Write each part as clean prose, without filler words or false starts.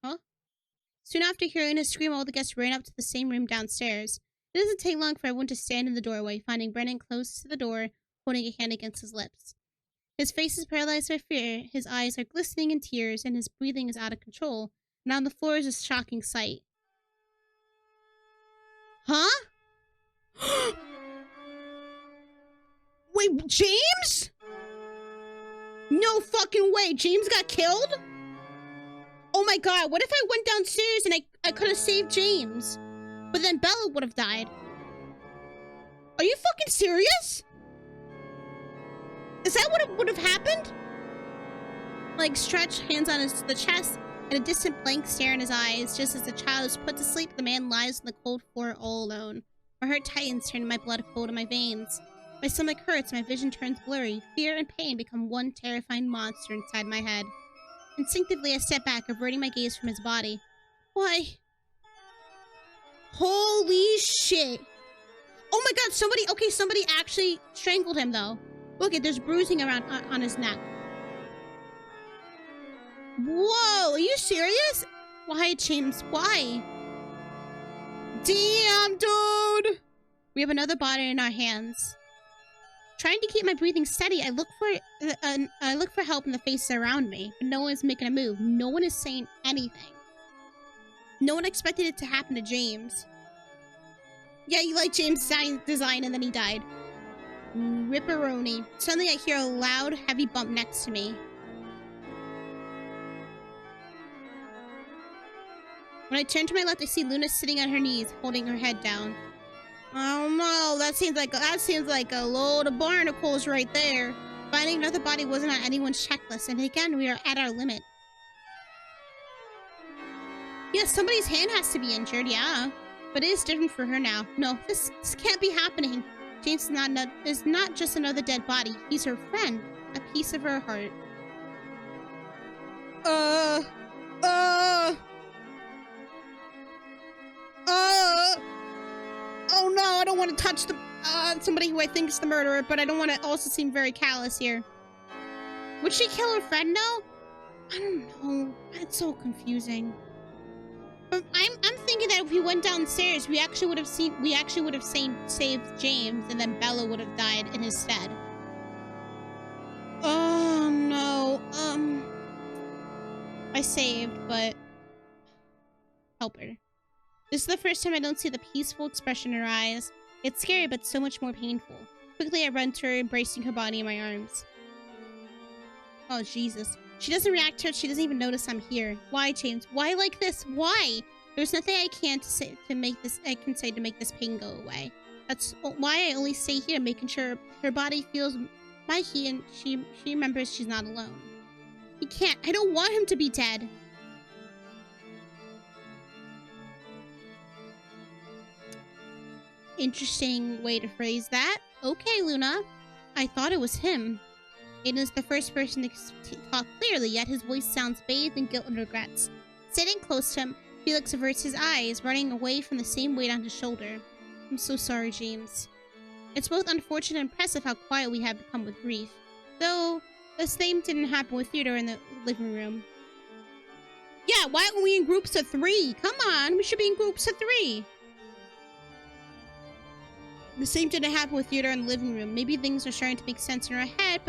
Huh? Soon after hearing his scream, all the guests ran up to the same room downstairs. It doesn't take long for everyone to stand in the doorway, finding Brennan close to the door, holding a hand against his lips. His face is paralyzed by fear, his eyes are glistening in tears, and his breathing is out of control. And on the floor is a shocking sight. Huh? Wait, James? No fucking way, James got killed? Oh my god, what if I went downstairs and I could have saved James? But then Bella would have died. Are you fucking serious? Is that what would have happened? Like, stretched, hands on the chest, and a distant blank stare in his eyes. Just as the child is put to sleep, the man lies on the cold floor all alone. My heart tightens, turning my blood cold in my veins. My stomach hurts, my vision turns blurry. Fear and pain become one terrifying monster inside my head. Instinctively, I step back, averting my gaze from his body. Why? Holy shit. Oh my god, somebody actually strangled him, though. Look, there's bruising around on his neck. Whoa, are you serious? Why, James? Why? Damn, dude! We have another body in our hands. Trying to keep my breathing steady, I look for help in the faces around me, but no one's making a move. No one is saying anything. No one expected it to happen to James. Yeah, you like James' design, and then he died. Ripperoni. Suddenly I hear a loud, heavy bump next to me. When I turn to my left, I see Luna sitting on her knees, holding her head down. Oh no, that seems like a load of barnacles right there. Finding another body wasn't on anyone's checklist, and again, we are at our limit. Yeah, somebody's hand has to be injured, yeah. But it is different for her now. No, this can't be happening. James is not just another dead body. He's her friend. A piece of her heart. Oh no, I don't want to touch somebody who I think is the murderer, but I don't want to also seem very callous here. Would she kill her friend though? I don't know. That's so confusing. But I'm thinking that if we went downstairs, we actually would have saved James, and then Bella would have died in his stead. Oh no. I saved, but help her. This is the first time I don't see the peaceful expression in her eyes. It's scary, but so much more painful. Quickly, I run to her, embracing her body in my arms. Oh, Jesus. She doesn't react to it. She doesn't even notice I'm here. Why, James? Why like this? Why? There's nothing I can say to make this pain go away. That's why I only stay here, making sure her body feels my heat and she remembers she's not alone. He can't. I don't want him to be dead. Interesting way to phrase that. Okay, Luna. I thought it was him. Aiden is the first person to talk clearly, yet his voice sounds bathed in guilt and regrets. Sitting close to him, Felix averts his eyes, running away from the same weight on his shoulder. I'm so sorry, James. It's both unfortunate and impressive how quiet we have become with grief. Though, the same didn't happen with Theodore in the living room. Yeah, why aren't we in groups of 3? Come on, we should be in groups of 3. The same didn't happen with Theodore in the living room. Maybe things are starting to make sense in our head,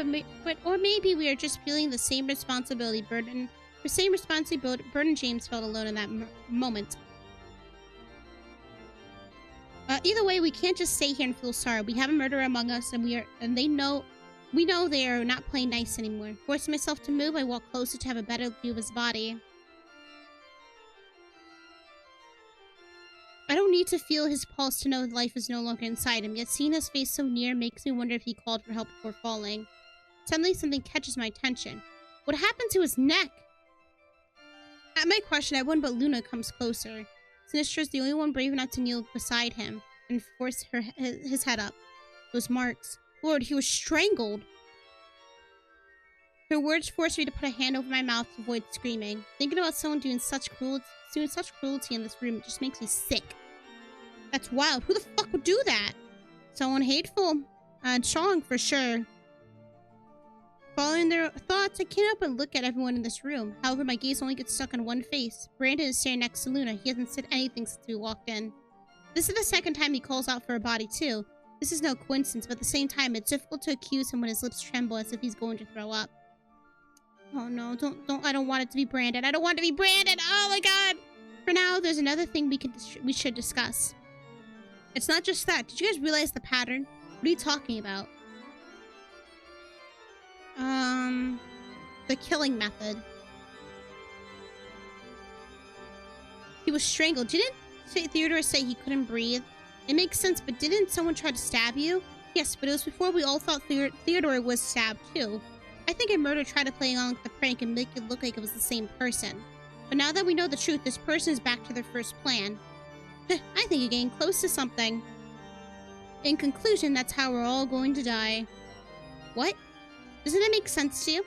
or maybe we are just feeling the same responsibility burden. The same responsibility burden James felt alone in that moment. Either way, we can't just stay here and feel sorry. We have a murderer among us, and we know they are not playing nice anymore. Forcing myself to move, I walk closer to have a better view of his body. I don't need to feel his pulse to know life is no longer inside him, yet seeing his face so near makes me wonder if he called for help before falling. Suddenly, something catches my attention. What happened to his neck? At my question, everyone but Luna comes closer. Sinistra is the only one brave enough to kneel beside him and force his head up. Those marks. Lord, he was strangled. Her words forced me to put a hand over my mouth to avoid screaming. Thinking about someone doing such cruelty in this room just makes me sick. That's wild. Who the fuck would do that? Someone hateful. And strong, for sure. Following their thoughts, I can't help but look at everyone in this room. However, my gaze only gets stuck on one face. Brandon is staring next to Luna. He hasn't said anything since we walked in. This is the second time he calls out for a body, too. This is no coincidence, but at the same time, it's difficult to accuse him when his lips tremble as if he's going to throw up. Oh no, I don't want it to be Brandon. I don't want it to be Brandon! Oh my god! For now, there's another thing we should discuss. It's not just that. Did you guys realize the pattern? What are you talking about? The killing method. He was strangled. Didn't Theodore say he couldn't breathe? It makes sense, but didn't someone try to stab you? Yes, but it was before we all thought Theodore was stabbed, too. I think a murderer tried to play along with the prank and make it look like it was the same person. But now that we know the truth, this person is back to their first plan. I think you're getting close to something. In conclusion, that's how we're all going to die. What? Doesn't that make sense to you?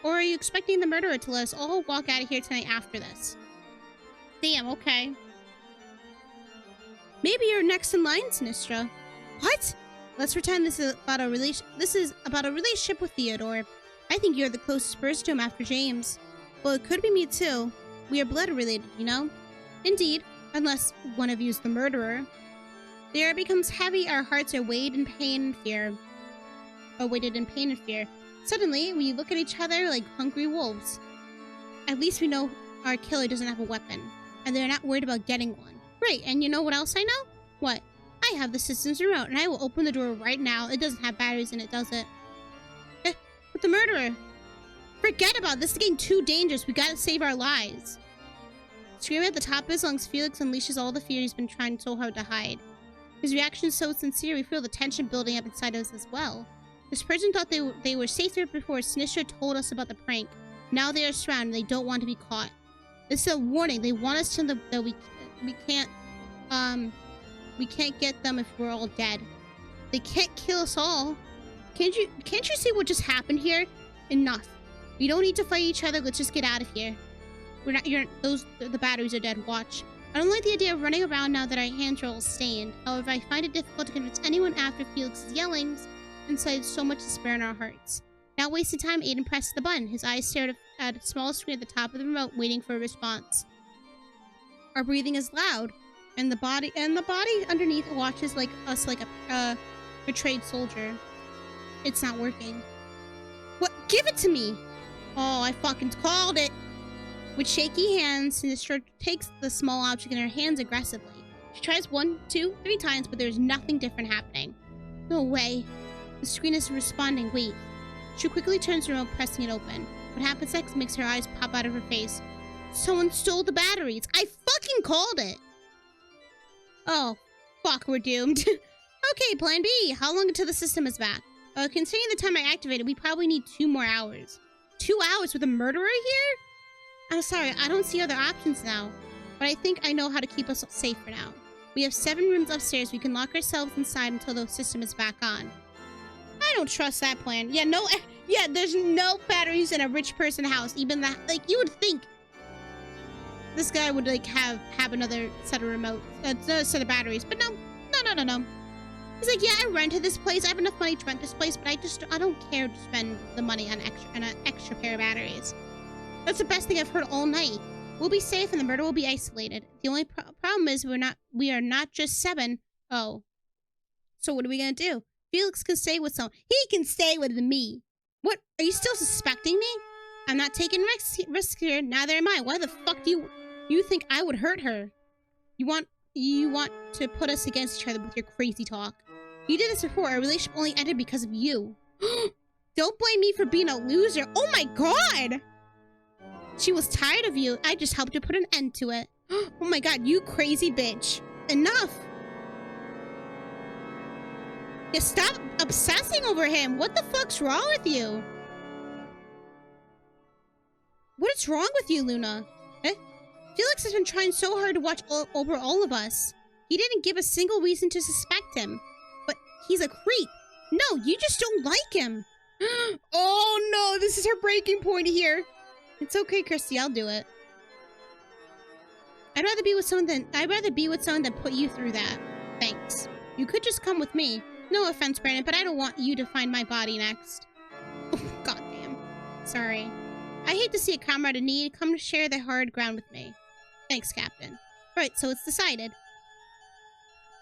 Or are you expecting the murderer to let us all walk out of here tonight after this? Damn, okay. Maybe you're next in line, Sinistra. What? Let's pretend this is about a relationship with Theodore. I think you're the closest person to him after James. Well, it could be me too. We are blood related, you know? Indeed, unless one of you is the murderer. The air becomes heavy, our hearts are weighted in pain and fear. Suddenly, we look at each other like hungry wolves. At least we know our killer doesn't have a weapon, and they're not worried about getting one. Right, and you know what else I know? What? I have the system's remote, and I will open the door right now. It doesn't have batteries in it, does it? But the murderer! Forget about this. It's getting too dangerous. We gotta save our lives. Screaming at the top of his lungs, Felix unleashes all the fear he's been trying so hard to hide. His reaction is so sincere, we feel the tension building up inside us as well. This person thought they were safer before Sinistra told us about the prank. Now they are surrounded. They don't want to be caught. This is a warning. They want us to know that we can't get them if we're all dead. They can't kill us all. Can't you see what just happened here? Enough. We don't need to fight each other. Let's just get out of here. The batteries are dead. Watch. I don't like the idea of running around now that our hands are all stained. However, I find it difficult to convince anyone after Felix's yellings inside so much despair in our hearts. Not wasting time, Aiden pressed the button. His eyes stared at a small screen at the top of the remote, waiting for a response. Our breathing is loud, and the body underneath watches us like a betrayed soldier. It's not working. What? Give it to me! Oh, I fucking called it! With shaky hands, Sinistra takes the small object in her hands aggressively. She tries 1, 2, 3 times, but there's nothing different happening. No way. The screen isn't responding. Wait. She quickly turns the remote, pressing it open. What happens next makes her eyes pop out of her face. Someone stole the batteries. I fucking called it. Oh, fuck, we're doomed. Okay, plan B. How long until the system is back? Considering the time I activated, we probably need 2 more hours. 2 hours with a murderer here? I'm sorry, I don't see other options now. But I think I know how to keep us safe for now. We have 7 rooms upstairs. We can lock ourselves inside until the system is back on. I don't trust that plan. Yeah, there's no batteries in a rich person house. Even that, like, you would think this guy would, like, have another set of remotes, another set of batteries. But no. He's like, yeah, I rented this place. I have enough money to rent this place, but I don't care to spend the money on an extra pair of batteries. That's the best thing I've heard all night. We'll be safe and the murder will be isolated. The only problem is we are not just 7. Oh. So what are we gonna do? Felix can stay with someone. He can stay with me. What? Are you still suspecting me? I'm not taking risks here. Neither am I. Why the fuck do you think I would hurt her? You want to put us against each other with your crazy talk. You did this before. Our relationship only ended because of you. Don't blame me for being a loser. Oh my god! She was tired of you. I just helped her put an end to it. Oh my god, you crazy bitch. Enough. Yeah, stop obsessing over him. What the fuck's wrong with you? What is wrong with you, Luna? Felix has been trying so hard to watch over all of us. He didn't give a single reason to suspect him. But he's a creep. No, you just don't like him. Oh no, this is her breaking point here. It's okay, Christy, I'll do it. I'd rather be with someone than put you through that. Thanks. You could just come with me. No offense, Brandon, but I don't want you to find my body next. Oh, god damn. Sorry. I hate to see a comrade in need come to share the hard ground with me. Thanks, Captain. Right, so it's decided.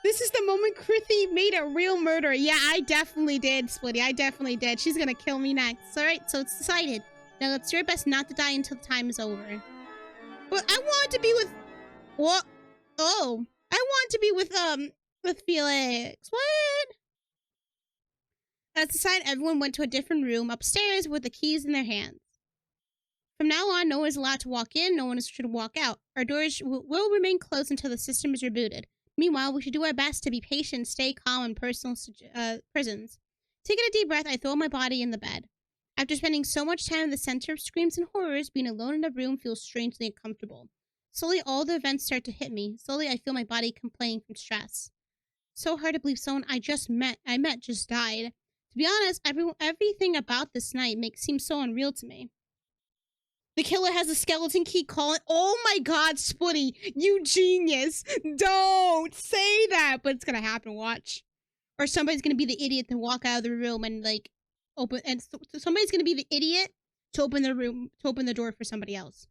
This is the moment Krithy made a real murderer. Yeah, I definitely did, Splitty. I definitely did. She's gonna kill me next. Alright, so it's decided. Now let's do our best not to die until the time is over. But I want to be with... What? Oh. I want to be with Felix. What? As decided, everyone went to a different room upstairs with the keys in their hands. From now on, no one is allowed to walk in, no one should walk out. Our doors will remain closed until the system is rebooted. Meanwhile, we should do our best to be patient, stay calm in personal prisons. Taking a deep breath, I throw my body in the bed. After spending so much time in the center of screams and horrors, being alone in a room feels strangely uncomfortable. Slowly, all the events start to hit me. Slowly, I feel my body complaining from stress. So hard to believe someone I met just died. To be honest, everything about this night seems so unreal to me. The killer has a skeleton key calling. Oh my god, Splitty, you genius. Don't say that, but it's gonna happen, watch. Or somebody's gonna be the idiot to walk out of the room and like open, and somebody's gonna be the idiot to open the door for somebody else.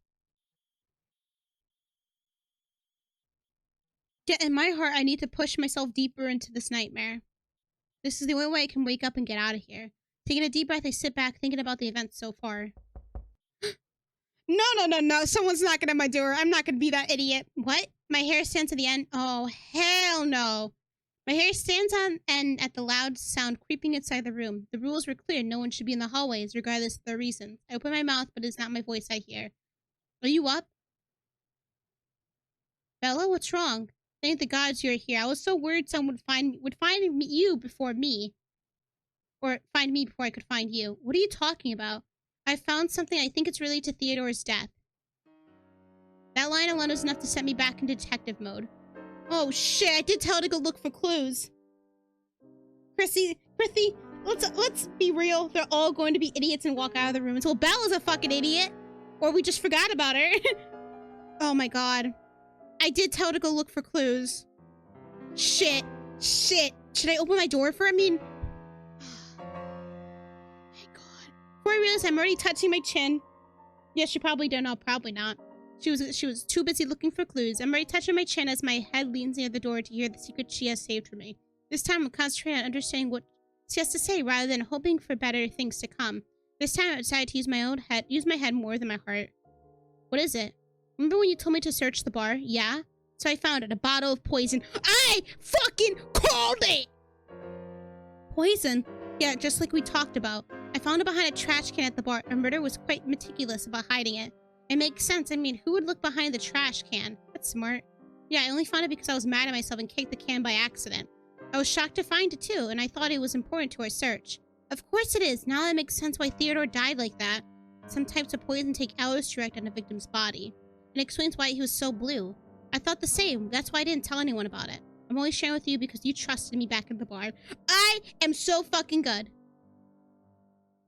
Yet in my heart, I need to push myself deeper into this nightmare. This is the only way I can wake up and get out of here. Taking a deep breath, I sit back thinking about the events so far. No. Someone's knocking at my door. I'm not going to be that idiot. What? My hair stands to the end? Oh, hell no. My hair stands on end at the loud sound creeping inside the room. The rules were clear. No one should be in the hallways, regardless of their reasons. I open my mouth, but it's not my voice I hear. Are you up? Bella, what's wrong? Thank the gods you're here. I was so worried someone would find you before me. Or find me before I could find you. What are you talking about? I found something. I think it's related to Theodore's death. That line alone was enough to set me back in detective mode. Oh shit, I did tell her to go look for clues. Krithy, let's be real. They're all going to be idiots and walk out of the room until Bella's a fucking idiot. Or we just forgot about her. Oh my god. I did tell her to go look for clues. Shit. Should I open my door for her? I mean... Before I realized I'm already touching my chin. Yes, she probably did. No, probably not. She was too busy looking for clues. I'm already touching my chin as my head leans near the door to hear the secret she has saved for me. This time I'm concentrating on understanding what she has to say rather than hoping for better things to come. This time I decided to use my head more than my heart. What is it? Remember when you told me to search the bar? Yeah? So I found it. A bottle of poison. I fucking called it! Poison? Yeah, just like we talked about. I found it behind a trash can at the bar. Our murderer was quite meticulous about hiding it. It makes sense. I mean, who would look behind the trash can? That's smart. Yeah, I only found it because I was mad at myself and kicked the can by accident. I was shocked to find it too, and I thought it was important to our search. Of course it is. Now that makes sense why Theodore died like that. Some types of poison take hours to react on a victim's body. And it explains why he was so blue. I thought the same. That's why I didn't tell anyone about it. I'm only sharing with you because you trusted me back in the bar. I am so fucking good.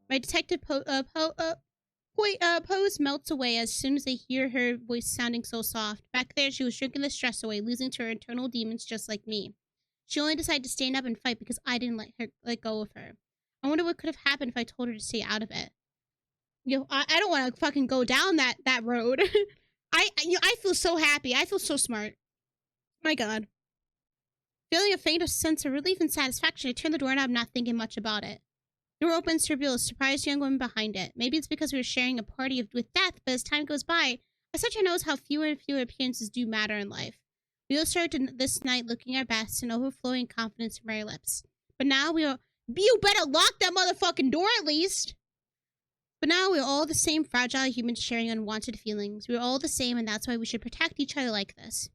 My detective pose melts away as soon as I hear her voice sounding so soft. Back there, she was drinking the stress away, losing to her internal demons just like me. She only decided to stand up and fight because I didn't let go of her. I wonder what could have happened if I told her to stay out of it. You know, I don't want to fucking go down that road. I feel so happy. I feel so smart. My god. Feeling a faint sense of relief and satisfaction, I turned the doorknob, not thinking much about it. The door opens to reveal a surprised young woman behind it. Maybe it's because we were sharing a party with death, but as time goes by, I start to notice how fewer and fewer appearances do matter in life. We all started this night looking our best and overflowing confidence from our lips. But now you better lock that motherfucking door at least! But now we're all the same fragile humans sharing unwanted feelings. We're all the same, and that's why we should protect each other like this.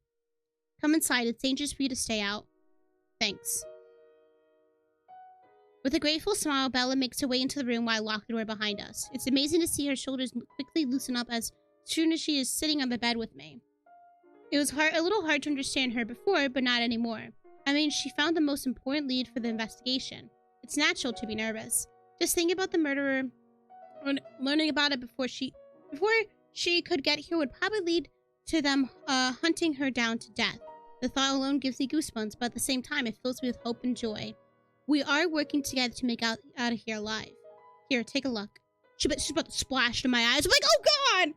Come inside. It's dangerous for you to stay out. Thanks. With a grateful smile, Bella makes her way into the room while I lock the door behind us. It's amazing to see her shoulders quickly loosen up as soon as she is sitting on the bed with me. It was a little hard to understand her before, but not anymore. I mean, she found the most important lead for the investigation. It's natural to be nervous. Just thinking about the murderer, learning about it before she could get here would probably lead to them hunting her down to death. The thought alone gives me goosebumps, but at the same time, it fills me with hope and joy. We are working together to make out of here alive. Here, take a look. She opens the bottle of poison. I take a sip, and I realize it's not poison. It's a She's about to splash in my eyes. I'm like, oh God!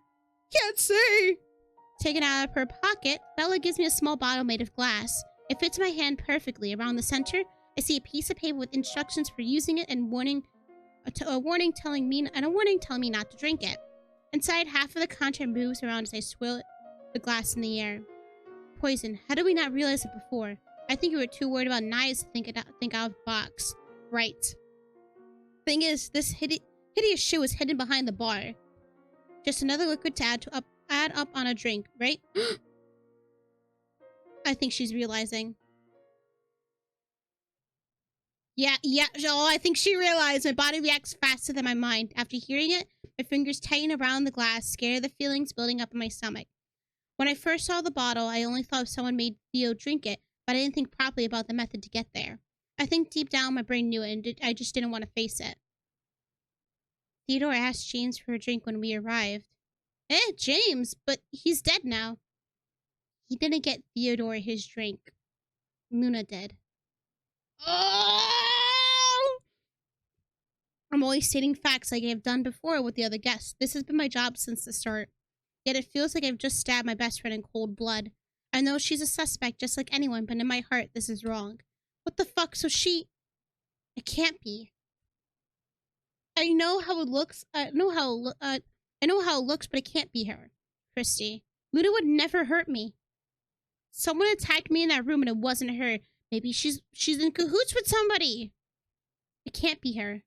Can't see! Taken out of her pocket, Bella gives me a small bottle made of glass. It fits my hand perfectly. Around the center, I see a piece of paper with instructions for using it and a warning telling me not to drink it. Inside, half of the content moves around as I swirl the glass in the air. Poison. How did we not realize it before? I think we were too worried about knives to think out of the box. Right. Thing is, this hideous shit was hidden behind the bar. Just another liquid to add up on a drink, right? I think she's realizing. Yeah, oh, I think she realized. My body reacts faster than my mind. After hearing it, my fingers tighten around the glass, scared of the feelings building up in my stomach. When I first saw the bottle, I only thought someone made Theo drink it, but I didn't think properly about the method to get there. I think deep down my brain knew it, and I just didn't want to face it. Theodore asked James for a drink when we arrived. James? But he's dead now. He didn't get Theodore his drink. Luna did. Oh! I'm always stating facts like I've done before with the other guests. This has been my job since the start. Yet it feels like I've just stabbed my best friend in cold blood. I know she's a suspect just like anyone, but in my heart, this is wrong. What the fuck? So she... It can't be. I know how it looks. I know how it looks, but it can't be her. Christy. Luna would never hurt me. Someone attacked me in that room and it wasn't her. Maybe she's in cahoots with somebody. It can't be her.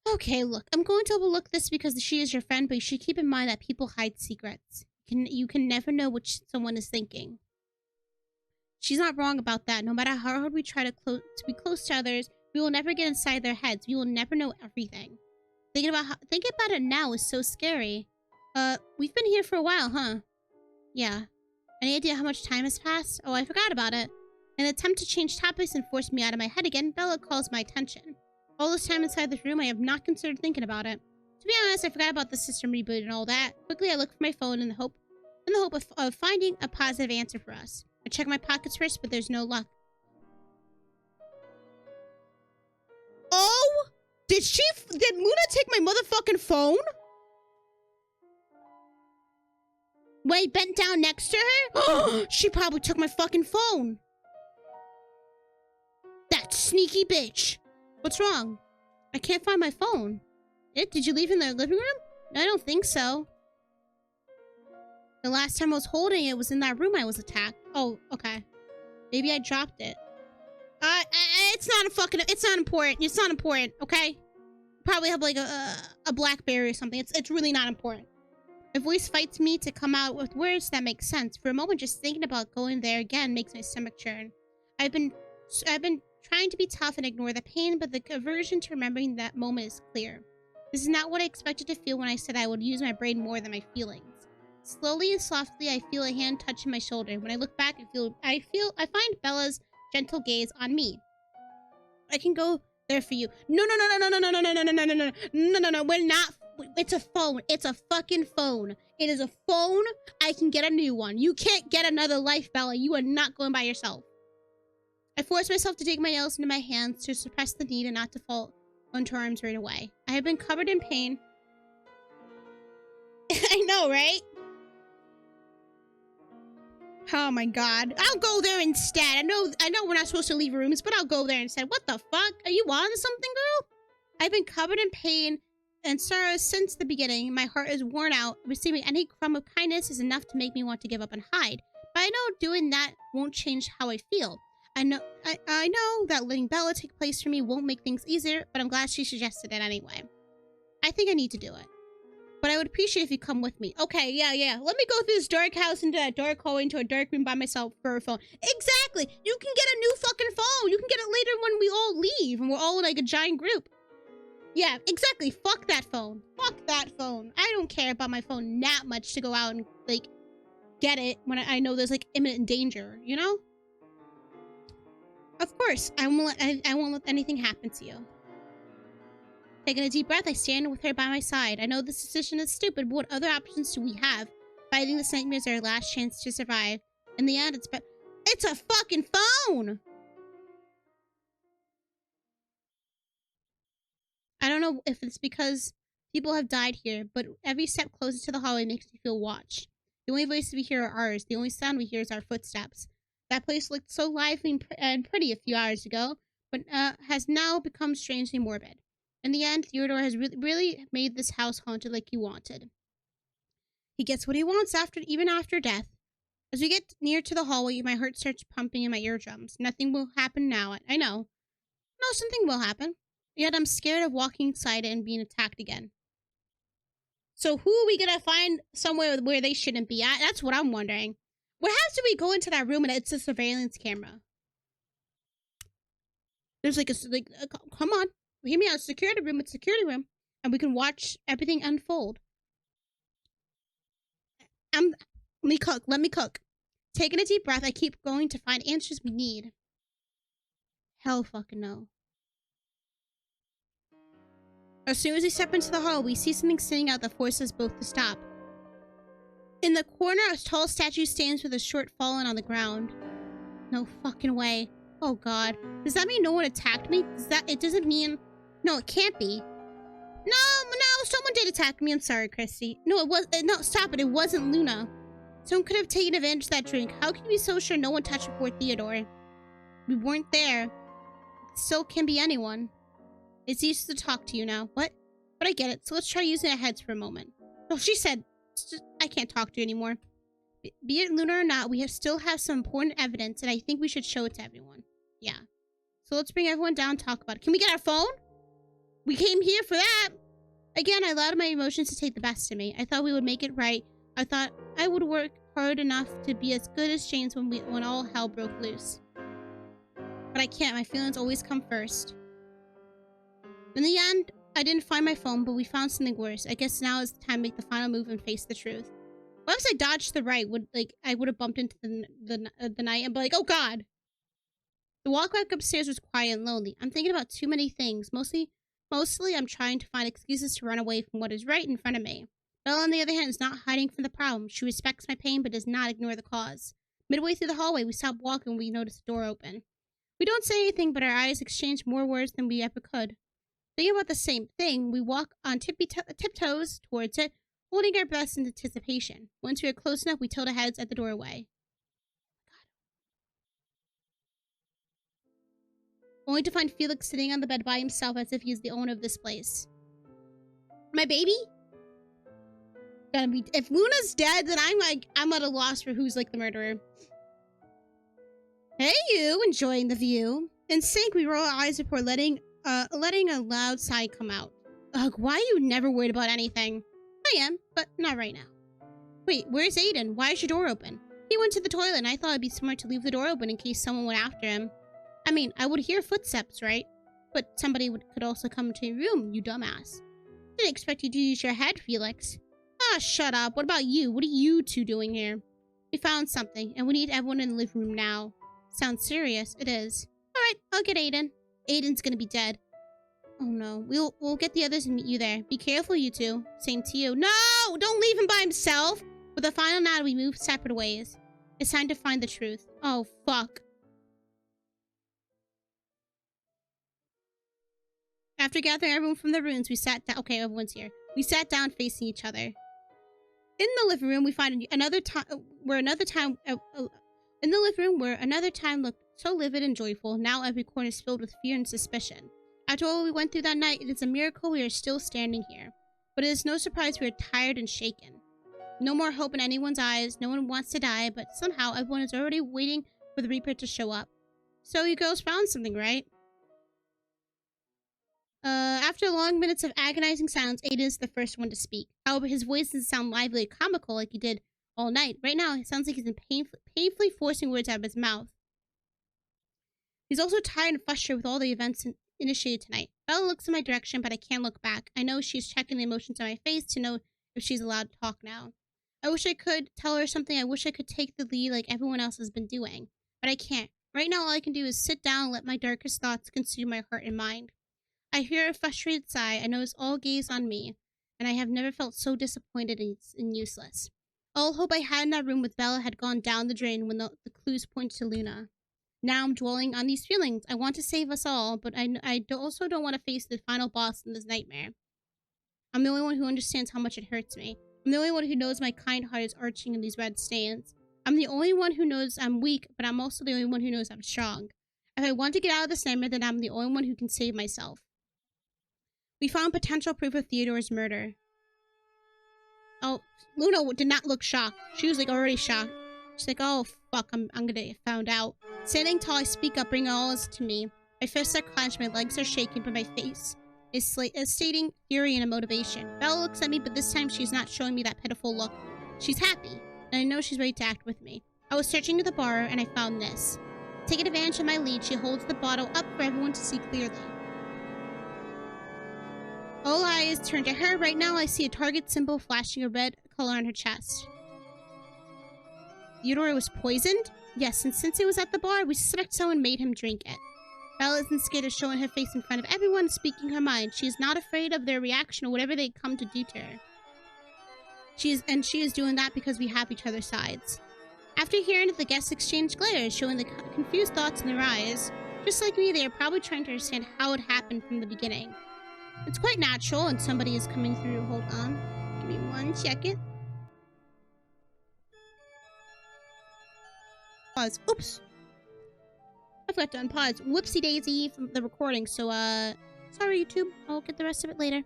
Okay, look, I'm going to overlook this because she is your friend, but you should keep in mind that people hide secrets. You can never know what someone is thinking. She's not wrong about that. No matter how hard we try to be close to others, we will never get inside their heads. We will never know everything. Thinking about it now is so scary. We've been here for a while, huh? Yeah. Any idea how much time has passed? Oh, I forgot about it. In an attempt to change topics and force me out of my head again, Bella calls my attention. All this time inside this room, I have not considered thinking about it. To be honest, I forgot about the system reboot and all that. Quickly, I look for my phone in the hope of finding a positive answer for us. I check my pockets first, but there's no luck. Oh! Did Luna take my motherfucking phone? When I bent down next to her? She probably took my fucking phone. That sneaky bitch. What's wrong? I can't find my phone. Did you leave it in the living room? No, I don't think so. The last time I was holding it was in that room I was attacked. Oh, okay. Maybe I dropped it. It's not important. It's not important, okay? Probably have like a BlackBerry or something. It's really not important. If voice fights me to come out with words, that makes sense. For a moment, just thinking about going there again makes my stomach churn. I've been trying to be tough and ignore the pain, but the aversion to remembering that moment is clear. This is not what I expected to feel when I said I would use my brain more than my feelings. Slowly and softly, I feel a hand touching my shoulder. When I look back, I find Bella's gentle gaze on me. I can go there for you. No, we're not. It's a phone. It's a fucking phone. It is a phone. I can get a new one. You can't get another life, Bella. You are not going by yourself. I force myself to dig my nails into my hands to suppress the need and not to fall onto her arms right away. I have been covered in pain. I know, right? Oh my god. I'll go there instead. I know we're not supposed to leave rooms, but I'll go there instead. What the fuck? Are you on something, girl? I've been covered in pain and sorrow since the beginning. My heart is worn out. Receiving any crumb of kindness is enough to make me want to give up and hide. But I know doing that won't change how I feel. I know that letting Bella take place for me won't make things easier, but I'm glad she suggested it anyway. I think I need to do it. But I would appreciate if you come with me. Okay, yeah. Let me go through this dark house into that dark hallway into a dark room by myself for a phone. Exactly! You can get a new fucking phone! You can get it later when we all leave and we're all in like a giant group. Yeah, exactly. Fuck that phone. Fuck that phone. I don't care about my phone that much to go out and like get it when I know there's like imminent danger, you know? Of course, I won't let anything happen to you. Taking a deep breath, I stand with her by my side. I know this decision is stupid, but what other options do we have? Fighting this nightmare is our last chance to survive. In the end, it's a fucking phone! I don't know if it's because People have died here, but every step closer to the hallway makes me feel watched. The only voices we hear are ours. The only sound we hear is our footsteps. That place looked so lively and pretty a few hours ago, but has now become strangely morbid. In the end, Theodore has really made this house haunted like he wanted. He gets what he wants even after death. As we get near to the hallway, my heart starts pumping in my eardrums. Nothing will happen now. I know. No, something will happen. Yet I'm scared of walking inside it and being attacked again. So who are we gonna find somewhere where they shouldn't be at? That's what I'm wondering. Where else do we go into that room and it's a surveillance camera? There's come on, hear me out. Security room. It's security room, and we can watch everything unfold. Let me cook. Let me cook. Taking a deep breath, I keep going to find answers we need. Hell fucking no. As soon as we step into the hall, we see something sitting out that forces us both to stop. In the corner, a tall statue stands with a shirt fallen on the ground. No fucking way. Oh god. Does that mean no one attacked me? It doesn't mean... No, it can't be. No, someone did attack me. I'm sorry, Christy. No, no, stop it. It wasn't Luna. Someone could have taken advantage of that drink. How can you be so sure no one touched poor Theodore? We weren't there. It still can be anyone. It's easy to talk to you now. What? But I get it. So let's try using our heads for a moment. Oh, she said, I can't talk to you anymore. Be it Luna or not, we still have some important evidence, and I think we should show it to everyone. Yeah. So let's bring everyone down and talk about it. Can we get our phone? We came here for that. Again, I allowed my emotions to take the best of me. I thought we would make it right. I thought I would work hard enough to be as good as James when all hell broke loose. But I can't. My feelings always come first. In the end, I didn't find my phone, but we found something worse. I guess now is the time to make the final move and face the truth. What if I dodged to the right? I would have bumped into the night and be like, oh god. The walk back upstairs was quiet and lonely. I'm thinking about too many things. Mostly I'm trying to find excuses to run away from what is right in front of me. Belle, on the other hand, is not hiding from the problem. She respects my pain, but does not ignore the cause. Midway through the hallway, we stop walking and we notice the door open. We don't say anything, but our eyes exchange more words than we ever could. Thinking about the same thing, we walk on tiptoes towards it, holding our breaths in anticipation. Once we are close enough, we tilt our heads at the doorway. Only to find Felix sitting on the bed by himself as if he is the owner of this place. My baby? If Luna's dead, then I'm at a loss for who's like the murderer. Hey you, enjoying the view. In sync, we roll our eyes before letting a loud sigh come out. Ugh, why are you never worried about anything? I am, but not right now. Wait, where's Aiden? Why is your door open? He went to the toilet and I thought it'd be smart to leave the door open in case someone went after him. I mean, I would hear footsteps, right? But somebody could also come into your room, you dumbass. Didn't expect you to use your head, Felix. Ah, shut up. What about you? What are you two doing here? We found something, and we need everyone in the living room now. Sounds serious. It is. Alright, I'll get Aiden. Aiden's gonna be dead. Oh no. We'll get the others and meet you there. Be careful, you two. Same to you. No! Don't leave him by himself! With a final nod, we move separate ways. It's time to find the truth. Oh, fuck. After gathering everyone from the rooms, we sat down. Okay, everyone's here. We sat down facing each other. In the living room, we find another time where another time looked so livid and joyful. Now every corner is filled with fear and suspicion. After all we went through that night, it is a miracle we are still standing here. But it is no surprise we are tired and shaken. No more hope in anyone's eyes. No one wants to die, but somehow everyone is already waiting for the Reaper to show up. So you girls found something, right? After long minutes of agonizing silence, Aiden is the first one to speak. However, his voice doesn't sound lively or comical like he did all night. Right now, it sounds like he's been painfully forcing words out of his mouth. He's also tired and frustrated with all the events initiated tonight. Bella looks in my direction, but I can't look back. I know she's checking the emotions on my face to know if she's allowed to talk now. I wish I could tell her something. I wish I could take the lead like everyone else has been doing. But I can't. Right now, all I can do is sit down and let my darkest thoughts consume my heart and mind. I hear a frustrated sigh. I notice all gaze on me, and I have never felt so disappointed and useless. All hope I had in that room with Bella had gone down the drain when the clues pointed to Luna. Now I'm dwelling on these feelings. I want to save us all, but I also don't want to face the final boss in this nightmare. I'm the only one who understands how much it hurts me. I'm the only one who knows my kind heart is arching in these red stains. I'm the only one who knows I'm weak, but I'm also the only one who knows I'm strong. If I want to get out of this nightmare, then I'm the only one who can save myself. We found potential proof of Theodore's murder. Oh, Luna did not look shocked. She was like already shocked. She's like, oh fuck, I'm gonna get found out. Standing tall, I speak up, bring all this to me. My fists are clenched, my legs are shaking, but my face is stating fury and motivation. Bella looks at me, but this time she's not showing me that pitiful look. She's happy, and I know she's ready to act with me. I was searching at the bar, and I found this. Taking advantage of my lead, she holds the bottle up for everyone to see clearly. All eyes turn to her. Right now, I see a target symbol flashing a red color on her chest. Theodore was poisoned? Yes, and since it was at the bar, we suspect someone made him drink it. Bella isn't scared of showing her face in front of everyone, speaking her mind. She is not afraid of their reaction or whatever they come to do to her. She is doing that because we have each other's sides. After hearing it, the guests exchange glares, showing the confused thoughts in their eyes. Just like me, they are probably trying to understand how it happened from the beginning. It's quite natural, and somebody is coming through. Hold on. Give me 1 second. Pause. Oops. I forgot to unpause. Whoopsie daisy from the recording, so, sorry, YouTube. I'll get the rest of it later.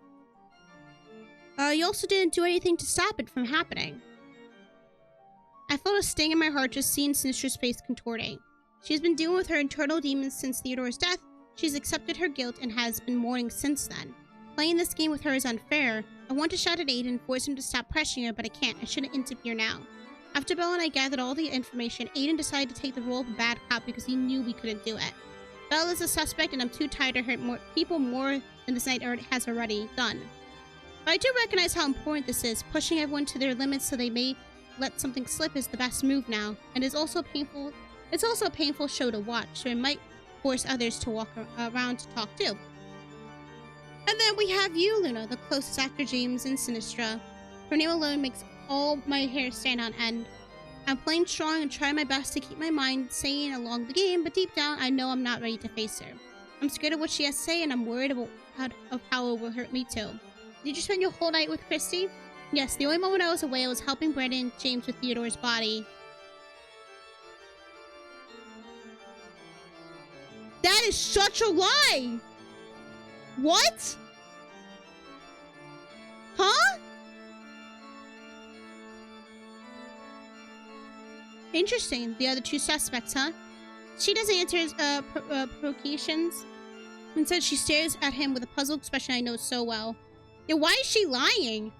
You also didn't do anything to stop it from happening. I felt a sting in my heart just seeing Sinistra's face contorting. She has been dealing with her internal demons since Theodore's death. She's accepted her guilt and has been mourning since then. Playing this game with her is unfair. I want to shout at Aiden and force him to stop pressuring her, but I can't. I shouldn't interfere now. After Bella and I gathered all the information, Aiden decided to take the role of a bad cop because he knew we couldn't do it. Bella is a suspect, and I'm too tired to hurt people more than this night has already done. But I do recognize how important this is. Pushing everyone to their limits so they may let something slip is the best move now, and it's also painful. It's also a painful show to watch, so it might force others to walk around to talk too. And then we have you, Luna, the closest after James and Sinistra. Her name alone makes all my hair stand on end. I'm playing strong and trying my best to keep my mind sane along the game, but deep down, I know I'm not ready to face her. I'm scared of what she has to say, and I'm worried about how it will hurt me too. Did you spend your whole night with Christy? Yes, the only moment I was away, I was helping Brandon and James with Theodore's body. That is such a lie! What? Huh? Interesting. The other two suspects, huh? She doesn't answer his provocations. Instead, she stares at him with a puzzled expression I know so well. Yeah, why is she lying?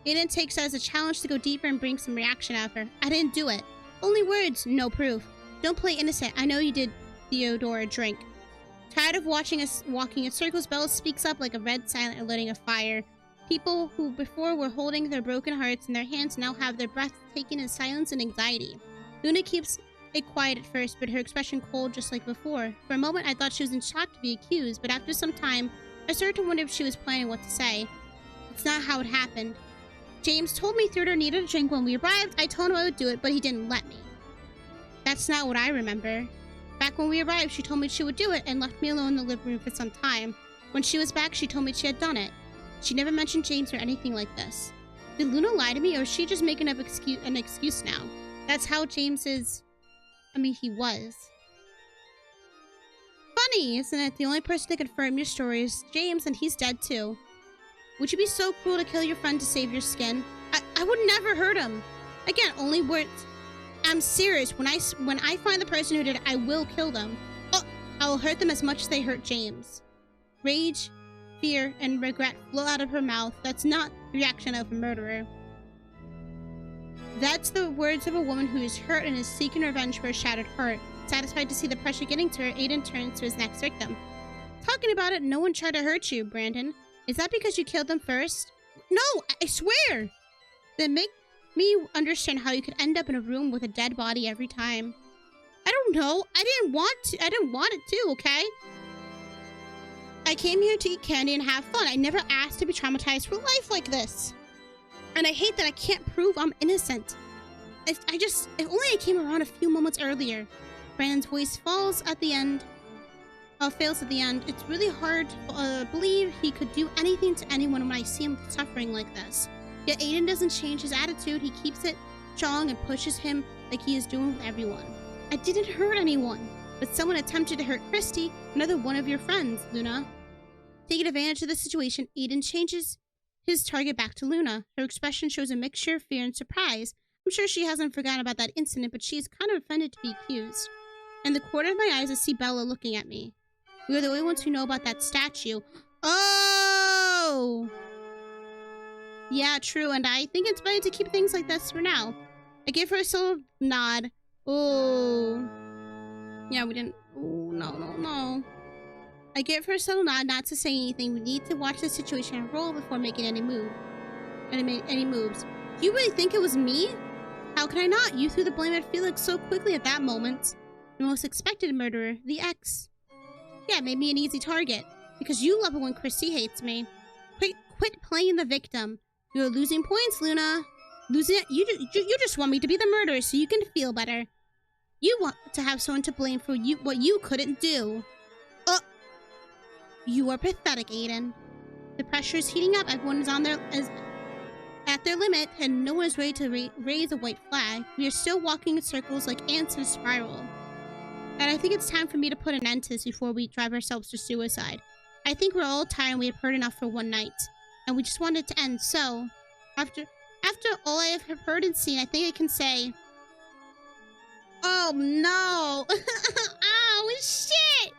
Aiden takes it as a challenge to go deeper and bring some reaction out of her. I didn't do it. Only words, no proof. Don't play innocent. I know you did Theodore a drink. Tired of watching us walking in circles, Bella speaks up like a red silent alerting a fire. People who before were holding their broken hearts in their hands now have their breath taken in silence and anxiety. Luna keeps it quiet at first, but her expression cold just like before. For a moment, I thought she was in shock to be accused, but after some time, I started to wonder if she was planning what to say. It's not how it happened. James told me Theodore needed a drink when we arrived. I told him I would do it, but he didn't let me. That's not what I remember. Back when we arrived, she told me she would do it and left me alone in the living room for some time. When she was back, she told me she had done it. She never mentioned James or anything like this. Did Luna lie to me, or is she just making up an excuse now? That's how James is... I mean, he was. Funny, isn't it? The only person to confirm your story is James, and he's dead too. Would you be so cruel to kill your friend to save your skin? I would never hurt him. Again, only words. I'm serious. When I find the person who did it, I will kill them. Oh, I will hurt them as much as they hurt James. Rage, fear, and regret flow out of her mouth. That's not the reaction of a murderer. That's the words of a woman who is hurt and is seeking revenge for a shattered heart. Satisfied to see the pressure getting to her, Aiden turns to his next victim. Talking about it, no one tried to hurt you, Brandon. Is that because you killed them first? No, I swear! Then make me understand how you could end up in a room with a dead body every time. I don't know. I didn't want it to, okay? I came here to eat candy and have fun. I never asked to be traumatized for life like this. And I hate that I can't prove I'm innocent. If only I came around a few moments earlier. Brandon's voice falls at the end. fails at the end. It's really hard to believe he could do anything to anyone when I see him suffering like this. Yet Aiden doesn't change his attitude. He keeps it strong and pushes him like he is doing with everyone. I didn't hurt anyone, but someone attempted to hurt Christy, another one of your friends, Luna. Taking advantage of the situation, Aiden changes his target back to Luna. Her expression shows a mixture of fear and surprise. I'm sure she hasn't forgotten about that incident, but she is kind of offended to be accused. In the corner of my eyes, I see Bella looking at me. We are the only ones who know about that statue. Oh! Yeah, true, and I think it's better to keep things like this for now. I give her a subtle nod. Oh. Yeah, we didn't... Oh, no. I give her a subtle nod not to say anything. We need to watch the situation unroll before making any moves. Do you really think it was me? How can I not? You threw the blame at Felix so quickly at that moment. The most expected murderer, the ex. Yeah, it made me an easy target. Because you love it when Christy hates me. Quit playing the victim. You're losing points, Luna. You just want me to be the murderer so you can feel better. You want to have someone to blame for what you couldn't do. You are pathetic, Aiden. The pressure is heating up. Everyone is at their limit, and no one is ready to raise a white flag. We are still walking in circles like ants in a spiral. And I think it's time for me to put an end to this before we drive ourselves to suicide. I think we're all tired and we have heard enough for one night. And we just want it to end, so... After all I have heard and seen, I think I can say... Oh, no! Oh, shit!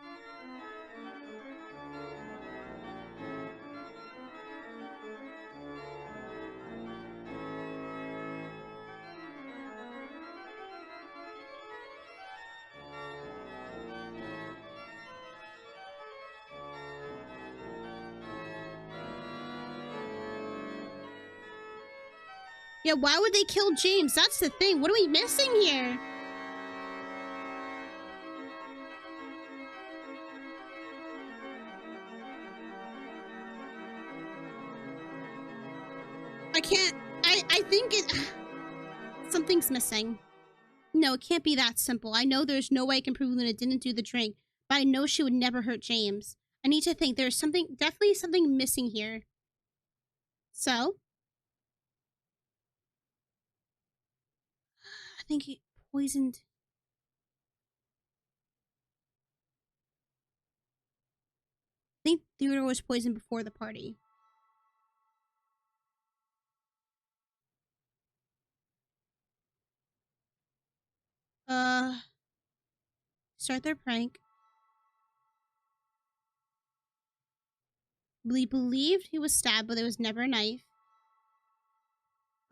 Yeah, why would they kill James? That's the thing. What are we missing here? I think something's missing. No, it can't be that simple. I know there's no way I can prove Luna didn't do the drink, but I know she would never hurt James. I need to think. There's definitely something missing here. So? I think he poisoned... I think Theodore was poisoned before the party. Start their prank. We believed he was stabbed, but there was never a knife.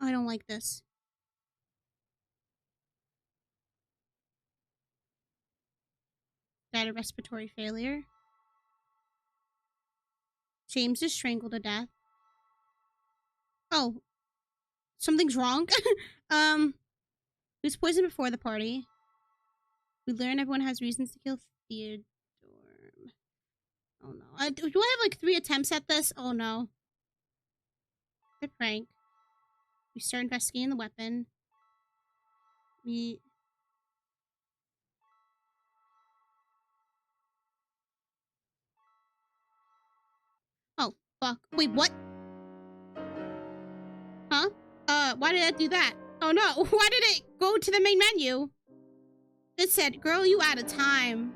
I don't like this. Died of respiratory failure. James is strangled to death. Oh. Something's wrong? He was poisoned before the party. We learn everyone has reasons to kill Theodore. Oh no. Do I have like 3 attempts at this? Oh no. The prank. We start investigating the weapon. Oh, fuck. Wait, what? Huh? Why did I do that? Oh no. Why did it go to the main menu? It said, girl, you out of time.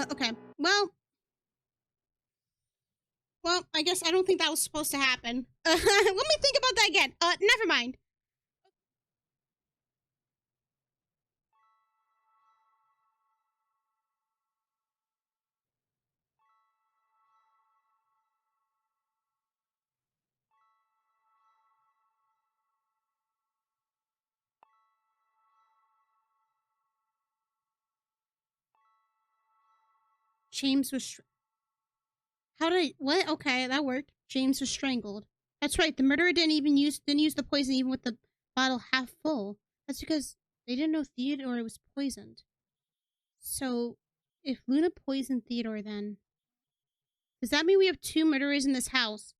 Okay. Well, I guess I don't think that was supposed to happen. Let me think about that again. Never mind. James was... What? Okay, that worked. James was strangled. That's right. The murderer didn't use the poison even with the bottle half full. That's because they didn't know Theodore was poisoned. So, if Luna poisoned Theodore, then does that mean we have 2 murderers in this house?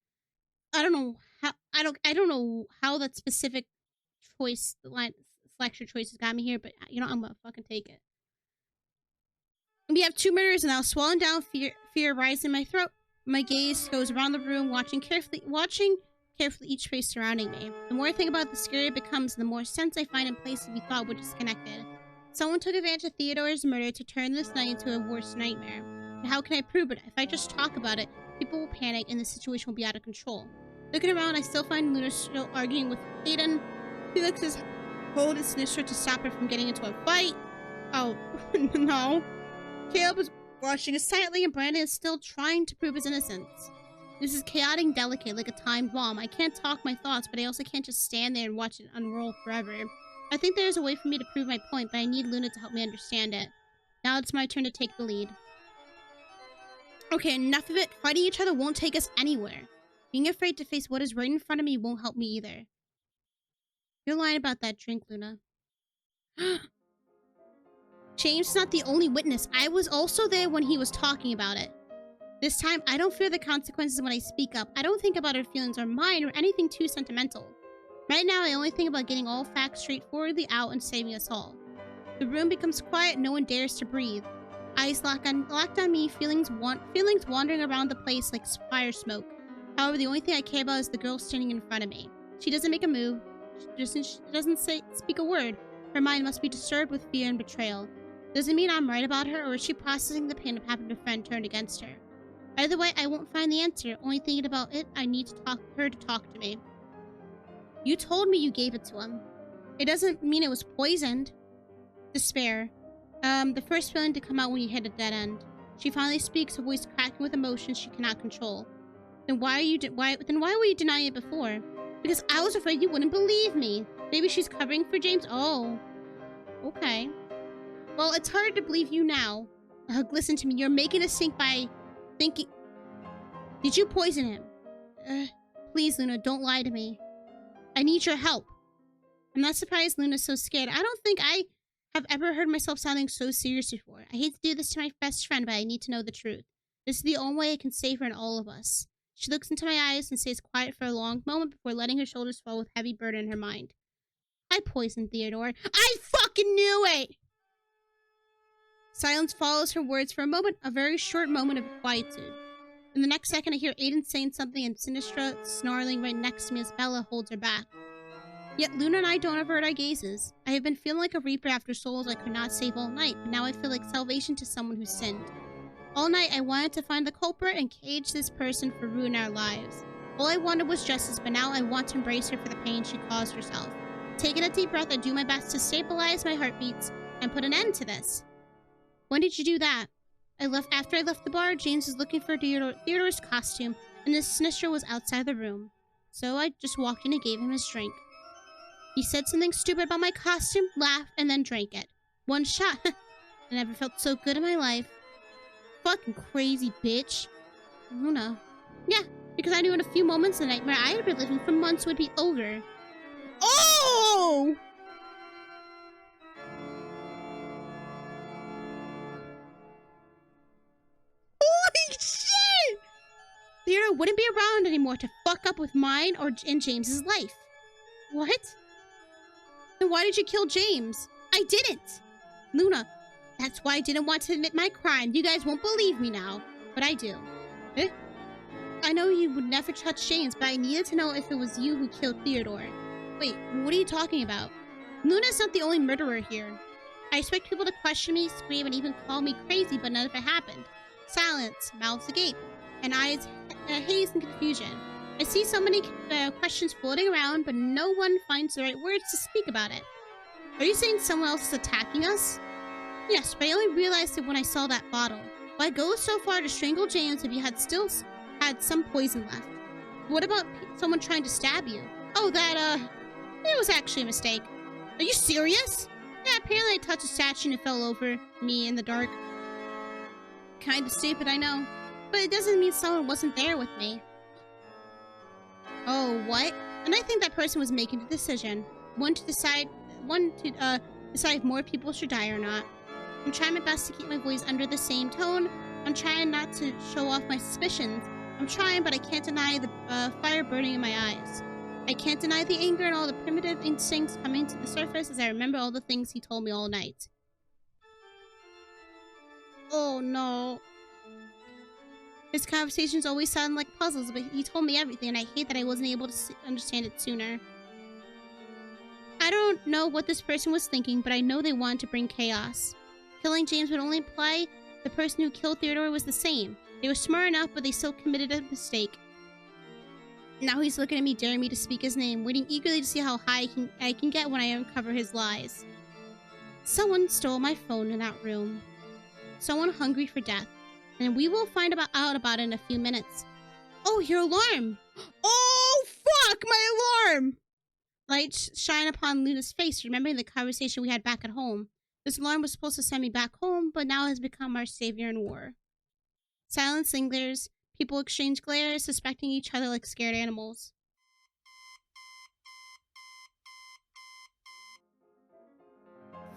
I don't know how. I don't know how that specific choice, the line selection choices got me here, but you know I'm gonna fucking take it. We have 2 murders and now swollen down, fear rises in my throat. My gaze goes around the room, watching carefully each face surrounding me. The more I think about it, the scarier it becomes, and the more sense I find in places we thought were disconnected. Someone took advantage of Theodore's murder to turn this night into a worse nightmare. But how can I prove it? If I just talk about it, people will panic and the situation will be out of control. Looking around, I still find Luna still arguing with Hayden. Felix is holding Sinistra to stop her from getting into a fight. Oh, no. Caleb is watching us silently, and Brandon is still trying to prove his innocence. This is chaotic and delicate, like a timed bomb. I can't talk my thoughts, but I also can't just stand there and watch it unroll forever. I think there's a way for me to prove my point, but I need Luna to help me understand it. Now it's my turn to take the lead. Okay, enough of it. Fighting each other won't take us anywhere. Being afraid to face what is right in front of me won't help me either. You're lying about that drink, Luna. James is not the only witness. I was also there when he was talking about it. This time, I don't fear the consequences when I speak up. I don't think about her feelings or mine or anything too sentimental. Right now, I only think about getting all facts straightforwardly out and saving us all. The room becomes quiet. No one dares to breathe. Eyes locked on me, feelings wandering around the place like fire smoke. However, the only thing I care about is the girl standing in front of me. She doesn't make a move. She doesn't speak a word. Her mind must be disturbed with fear and betrayal. Does it mean I'm right about her, or is she processing the pain of having a friend turned against her? Either way, I won't find the answer. Only thinking about it, I need her to talk to me. You told me you gave it to him. It doesn't mean it was poisoned. Despair. The first feeling to come out when you hit a dead end. She finally speaks, her voice cracking with emotions she cannot control. Then why were you denying it before? Because I was afraid you wouldn't believe me. Maybe she's covering for James. Oh. Okay. Well, it's hard to believe you now. Listen to me. You're making us think by thinking... Did you poison him? Please, Luna, don't lie to me. I need your help. I'm not surprised Luna's so scared. I don't think I have ever heard myself sounding so serious before. I hate to do this to my best friend, but I need to know the truth. This is the only way I can save her and all of us. She looks into my eyes and stays quiet for a long moment before letting her shoulders fall with heavy burden in her mind. I poisoned Theodore. I fucking knew it! Silence follows her words for a moment, a very short moment of quietude. In the next second, I hear Aiden saying something and Sinistra snarling right next to me as Bella holds her back. Yet Luna and I don't avert our gazes. I have been feeling like a reaper after souls I could not save all night, but now I feel like salvation to someone who sinned. All night, I wanted to find the culprit and cage this person for ruining our lives. All I wanted was justice, but now I want to embrace her for the pain she caused herself. Taking a deep breath, I do my best to stabilize my heartbeats and put an end to this. When did you do that? After I left the bar, James was looking for Theodore's costume, and the Sinistra was outside the room. So I just walked in and gave him his drink. He said something stupid about my costume, laughed, and then drank it. One shot. I never felt so good in my life. Fucking crazy bitch. Luna. Yeah, because I knew in a few moments the nightmare I had been living for months would be over. Oh! Holy shit! Theodore wouldn't be around anymore to fuck up with mine and James's life. What? Then why did you kill James? I didn't! Luna, that's why I didn't want to admit my crime. You guys won't believe me now, but I do. Eh? I know you would never touch James, but I needed to know if it was you who killed Theodore. Wait, what are you talking about? Luna's not the only murderer here. I expect people to question me, scream, and even call me crazy, but none of it happened. Silence, mouths agape, and eyes haze in confusion. I see so many questions floating around, but no one finds the right words to speak about it. Are you saying someone else is attacking us? Yes, but I only realized it when I saw that bottle. Why go so far to strangle James if you still had some poison left? What about someone trying to stab you? Oh, it was actually a mistake. Are you serious? Yeah, apparently I touched a statue and it fell over me in the dark. Kinda stupid, I know. But it doesn't mean someone wasn't there with me. Oh, what? And I think that person was making a decision. One to decide if more people should die or not. I'm trying my best to keep my voice under the same tone. I'm trying not to show off my suspicions. I'm trying, but I can't deny the fire burning in my eyes. I can't deny the anger and all the primitive instincts coming to the surface as I remember all the things he told me all night. Oh no. His conversations always sound like puzzles, but he told me everything, and I hate that I wasn't able to understand it sooner. I don't know what this person was thinking, but I know they wanted to bring chaos. Killing James would only imply the person who killed Theodore was the same. They were smart enough, but they still committed a mistake. Now he's looking at me, daring me to speak his name, waiting eagerly to see how high I can get when I uncover his lies. Someone stole my phone in that room. Someone hungry for death. And we will find out about it in a few minutes. Oh, your alarm! Oh, fuck! My alarm! Lights shine upon Luna's face, remembering the conversation we had back at home. This alarm was supposed to send me back home, but now has become our savior in war. Silence lingers. People exchange glares, suspecting each other like scared animals.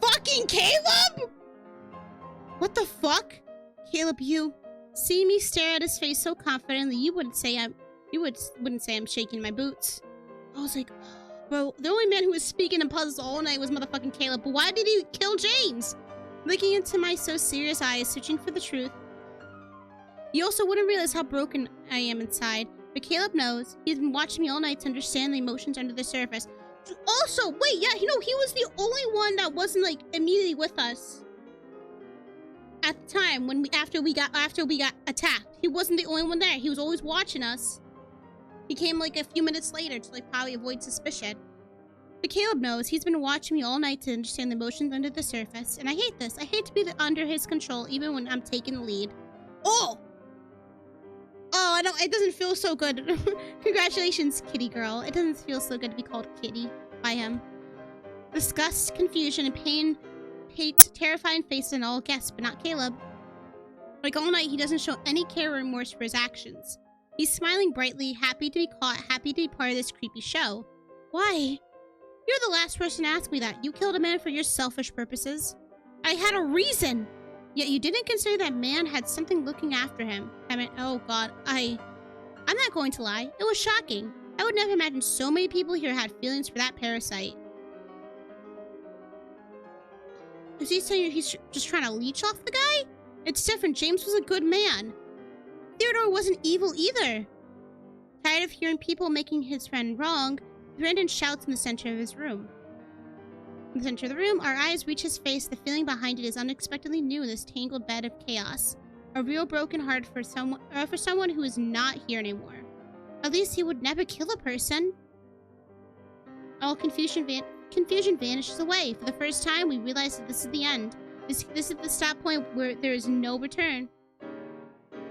Fucking Caleb! What the fuck? Caleb, you see me stare at his face so confidently, you wouldn't say I'm shaking my boots. I was like, bro, the only man who was speaking in puzzles all night was motherfucking Caleb, but why did he kill James? Looking into my so serious eyes, searching for the truth. You also wouldn't realize how broken I am inside, but Caleb knows. He's been watching me all night to understand the emotions under the surface. Also, wait, yeah, he was the only one that wasn't like immediately with us at the time when after we got attacked. He wasn't the only one there. He was always watching us. He came like a few minutes later to like probably avoid suspicion. But Caleb knows. He's been watching me all night to understand the emotions under the surface, and I hate this. I hate to be under his control even when I'm taking the lead. Oh, it doesn't feel so good. Congratulations, kitty girl. It doesn't feel so good to be called kitty by him. Disgust, confusion, and pain paint terrifying faces in all guests, but not Caleb. Like all night, he doesn't show any care or remorse for his actions. He's smiling brightly, happy to be caught, happy to be part of this creepy show. Why? You're the last person to ask me that. You killed a man for your selfish purposes. I had a reason! Yet you didn't consider that man had something looking after him. I mean, oh god, I'm not going to lie. It was shocking. I would never imagine so many people here had feelings for that parasite. Is he saying he's just trying to leech off the guy? It's different. James was a good man. Theodore wasn't evil either. Tired of hearing people making his friend wrong, Brandon shouts in the center of his room. In the center of the room, our eyes reach his face. The feeling behind it is unexpectedly new in this tangled bed of chaos. A real broken heart for someone who is not here anymore. At least he would never kill a person. All confusion vanishes away. For the first time, we realize that this is the end. This is the stop point where there is no return.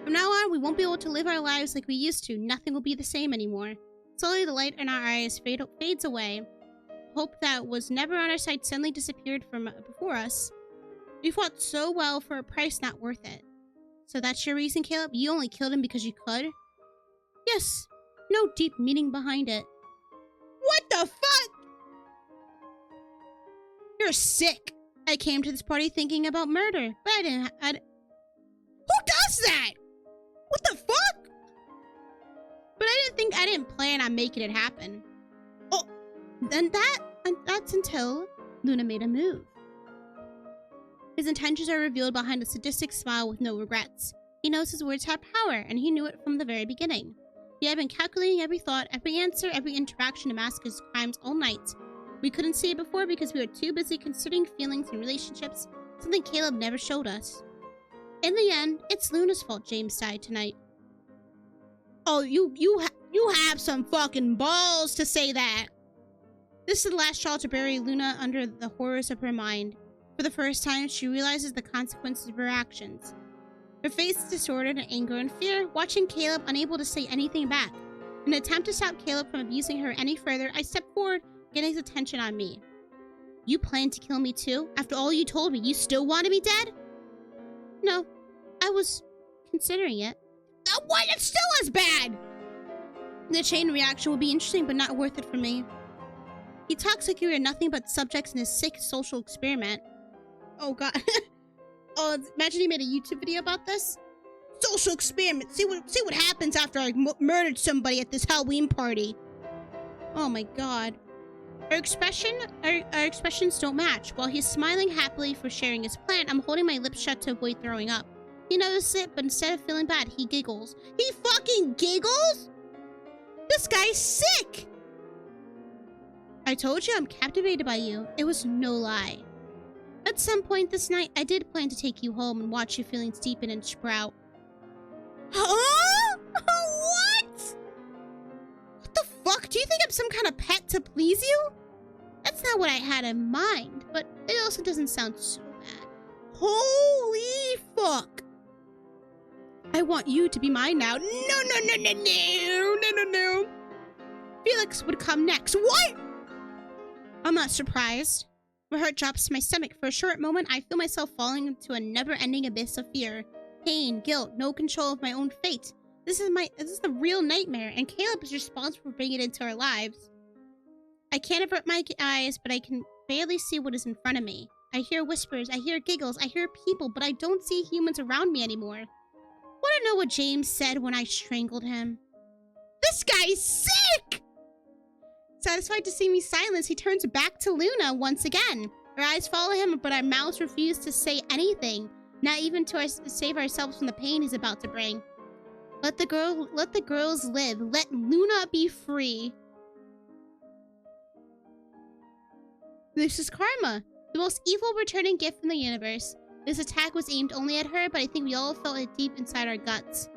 From now on, we won't be able to live our lives like we used to. Nothing will be the same anymore. Slowly, the light in our eyes fades away. Hope that was never on our side suddenly disappeared from before us. We fought so well for a price not worth it. So that's your reason, Caleb? You only killed him because you could? Yes. No deep meaning behind it. What the fuck? You're sick. I came to this party thinking about murder, but I didn't. Who does that? What the fuck? But I didn't plan on making it happen. Oh, then that's until Luna made a move. His intentions are revealed behind a sadistic smile with no regrets. He knows his words have power, and he knew it from the very beginning. He had been calculating every thought, every answer, every interaction to mask his crimes all night. We couldn't see it before because we were too busy considering feelings and relationships, something Caleb never showed us. In the end, it's Luna's fault James died tonight. Oh, you have some fucking balls to say that. This is the last straw to bury Luna under the horrors of her mind. For the first time, she realizes the consequences of her actions. Her face is distorted in anger and fear, watching Caleb unable to say anything back. In an attempt to stop Caleb from abusing her any further, I step forward, getting his attention on me. You planned to kill me too? After all you told me, you still wanted me dead? No, I was considering it. What? It's still as bad! The chain reaction will be interesting, but not worth it for me. He talks like we are nothing but subjects in his sick social experiment. Oh god. Oh, imagine he made a YouTube video about this. Social experiment. See what happens after I murdered somebody at this Halloween party. Oh my god. Our expressions don't match. While he's smiling happily for sharing his plan, I'm holding my lips shut to avoid throwing up. He notices it, but instead of feeling bad, he giggles. He fucking giggles? This guy's sick! I told you I'm captivated by you. It was no lie. At some point this night, I did plan to take you home and watch your feelings deepen and sprout. Huh? What? What the fuck? Do you think I'm some kind of pet to please you? That's not what I had in mind, but it also doesn't sound so bad. Holy fuck! I want you to be mine now. No. Felix would come next. What? I'm not surprised. My heart drops to my stomach. For a short moment, I feel myself falling into a never-ending abyss of fear. Pain, guilt, no control of my own fate. This is the real nightmare, and Caleb is responsible for bringing it into our lives. I can't avert my eyes, but I can barely see what is in front of me. I hear whispers, I hear giggles, I hear people, but I don't see humans around me anymore. Want to know what James said when I strangled him? This guy's sick! Satisfied to see me silence, he turns back to Luna once again. Our eyes follow him, but our mouths refuse to say anything, not even to save ourselves from the pain he's about to bring. Let the girls live. Let Luna be free. This is karma, the most evil returning gift from the universe. This attack was aimed only at her, but I think we all felt it deep inside our guts.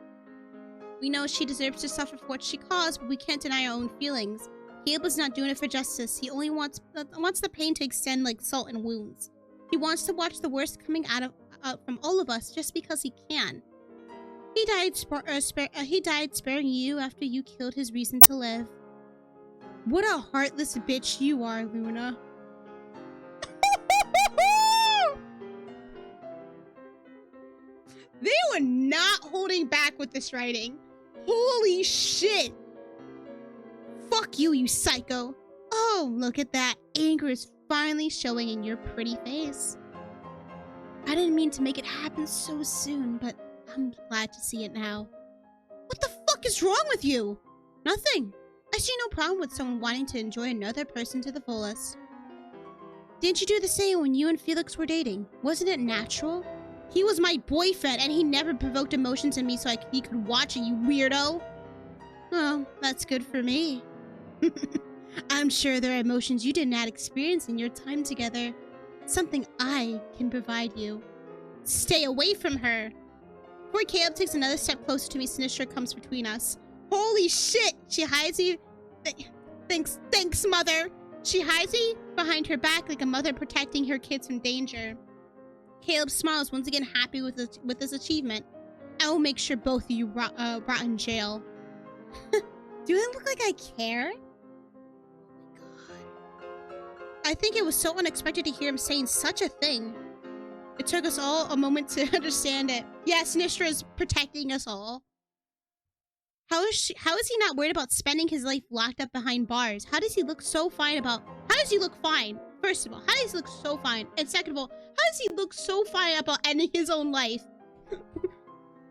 We know she deserves to suffer for what she caused, but we can't deny our own feelings. Caleb is not doing it for justice. He only wants the pain to extend like salt in wounds. He wants to watch the worst coming out from all of us just because he can. He died sparing you after you killed his reason to live. What a heartless bitch you are, Luna. They were not holding back with this writing. Holy shit. Fuck you, you psycho. Oh, look at that. Anger is finally showing in your pretty face. I didn't mean to make it happen so soon, but I'm glad to see it now. What the fuck is wrong with you? Nothing. I see no problem with someone wanting to enjoy another person to the fullest. Didn't you do the same when you and Felix were dating? Wasn't it natural? He was my boyfriend, and he never provoked emotions in me so he could watch it, you weirdo. Oh, that's good for me. I'm sure there are emotions you did not experience in your time together. Something I can provide you. Stay away from her. Before Caleb takes another step closer to me, Sinistra comes between us. Holy shit! She hides me. Thanks, mother. She hides me behind her back like a mother protecting her kids from danger. Caleb smiles, once again happy with his achievement. I will make sure both of you rot in jail. Do I look like I care? I think it was so unexpected to hear him saying such a thing. It took us all a moment to understand it. Yes, Nistra is protecting us all. How is he not worried about spending his life locked up behind bars? How does he look so fine how does he look fine? First of all, how does he look so fine? And second of all, how does he look so fine about ending his own life?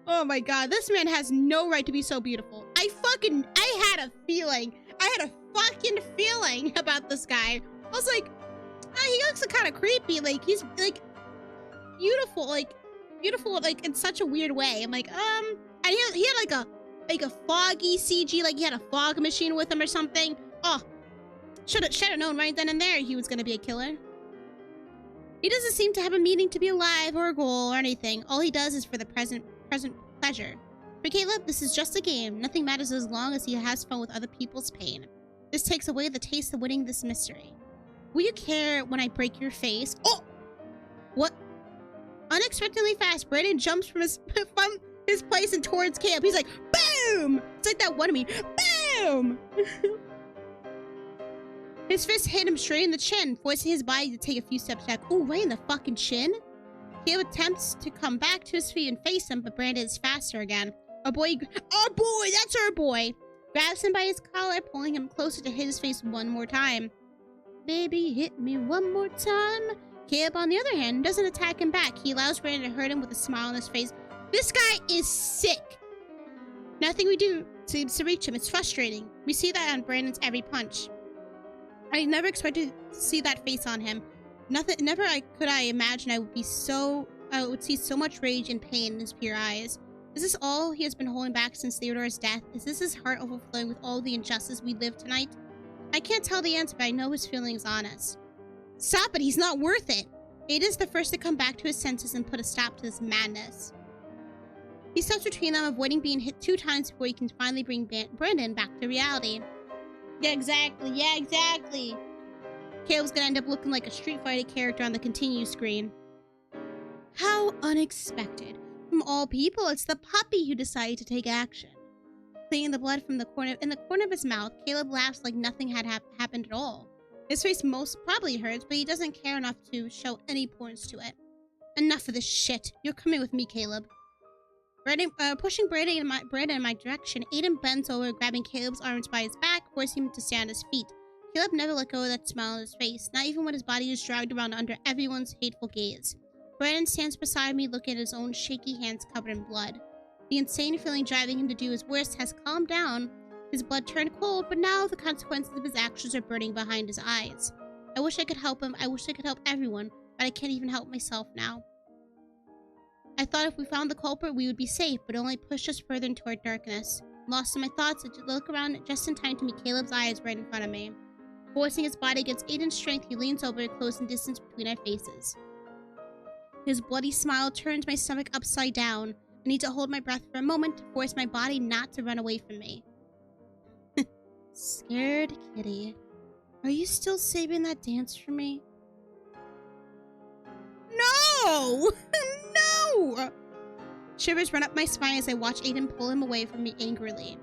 Oh my god, this man has no right to be so beautiful. I had a feeling. I had a fucking feeling about this guy. I was like, he looks kind of creepy. Like, he's, like, beautiful, like, in such a weird way. I'm like, and he had, like a foggy CG, like he had a fog machine with him or something. Oh, should have known right then and there he was gonna be a killer. He doesn't seem to have a meaning to be alive or a goal or anything. All he does is for the present pleasure. For Caleb, this is just a game. Nothing matters as long as he has fun with other people's pain. This takes away the taste of winning this mystery. Will you care when I break your face? Oh! What? Unexpectedly fast, Brandon jumps from his place and towards Caleb. He's like, boom! It's like that one of me. Boom! His fist hit him straight in the chin, forcing his body to take a few steps back. Ooh, right in the fucking chin? Caleb attempts to come back to his feet and face him, but Brandon is faster again. Our boy, that's our boy! Grabs him by his collar, pulling him closer to hit his face one more time. Baby, hit me one more time. Caleb, on the other hand, doesn't attack him back. He allows Brandon to hurt him with a smile on his face. This guy is sick. Nothing we do seems to reach him. It's frustrating. We see that on Brandon's every punch. I never expected to see that face on him. Never could I imagine I would see so much rage and pain in his pure eyes. Is this all he has been holding back since Theodore's death? Is this his heart overflowing with all the injustice we live tonight? I can't tell the answer, but I know his feeling is honest. Stop it, he's not worth it! Ada is the first to come back to his senses and put a stop to this madness. He steps between them, avoiding being hit 2 times before he can finally bring Brandon back to reality. Yeah, exactly. Caleb's gonna end up looking like a Street Fighter character on the continue screen. How unexpected. From all people, it's the puppy who decided to take action. Cleaning the blood from the corner of his mouth, Caleb laughs like nothing had happened at all. His face most probably hurts, but he doesn't care enough to show any points to it. Enough of this shit. You're coming with me, Caleb. Pushing Brandon in my direction, Aiden bends over, grabbing Caleb's arms by his back, forcing him to stand on his feet. Caleb never let go of that smile on his face, not even when his body is dragged around under everyone's hateful gaze. Brandon stands beside me, looking at his own shaky hands covered in blood. The insane feeling driving him to do his worst has calmed down. His blood turned cold, but now the consequences of his actions are burning behind his eyes. I wish I could help him. I wish I could help everyone, but I can't even help myself now. I thought if we found the culprit, we would be safe, but it only pushed us further into our darkness. Lost in my thoughts, I look around just in time to meet Caleb's eyes right in front of me. Forcing his body against Aiden's strength, he leans over, closing distance between our faces. His bloody smile turns my stomach upside down. I need to hold my breath for a moment to force my body not to run away from me. Scared kitty. Are you still saving that dance for me? No! No! Shivers run up my spine as I watch Aiden pull him away from me angrily.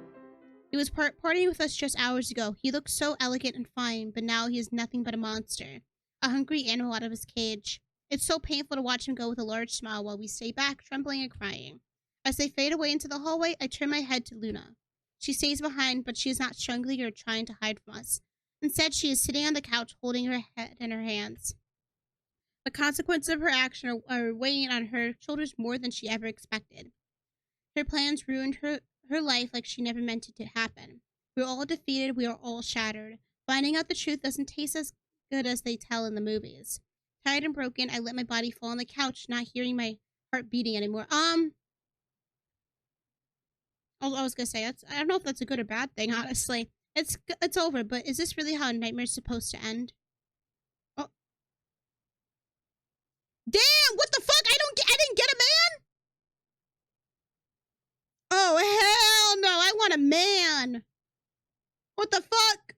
He was partying with us just hours ago. He looked so elegant and fine, but now he is nothing but a monster. A hungry animal out of his cage. It's so painful to watch him go with a large smile while we stay back, trembling and crying. As they fade away into the hallway, I turn my head to Luna. She stays behind, but she is not struggling or trying to hide from us. Instead, she is sitting on the couch, holding her head in her hands. The consequences of her action are weighing on her shoulders more than she ever expected. Her plans ruined her life like she never meant it to happen. We're all defeated, we are all shattered. Finding out the truth doesn't taste as good as they tell in the movies. Tired and broken, I let my body fall on the couch, not hearing my heart beating anymore. I was gonna say, I don't know if that's a good or bad thing, honestly. It's over, but is this really how a nightmare's supposed to end? Oh. Damn, what the fuck? I didn't get a man? Oh, hell no, I want a man. What the fuck?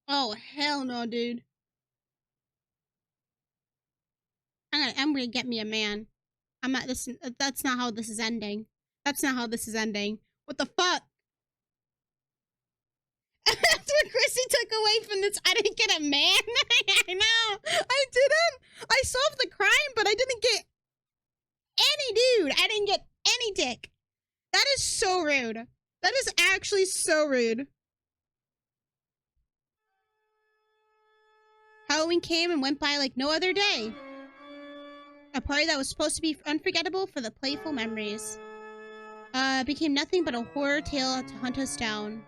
Oh, hell no, dude. I'm gonna get me a man. That's not how this is ending. That's not how this is ending. What the fuck? That's what Chrissy took away from this. I didn't get a man. I know. I didn't. I solved the crime, but I didn't get any dude. I didn't get any dick. That is so rude. That is actually so rude. Halloween came and went by like no other day. A party that was supposed to be unforgettable for the playful memories. Became nothing but a horror tale to hunt us down.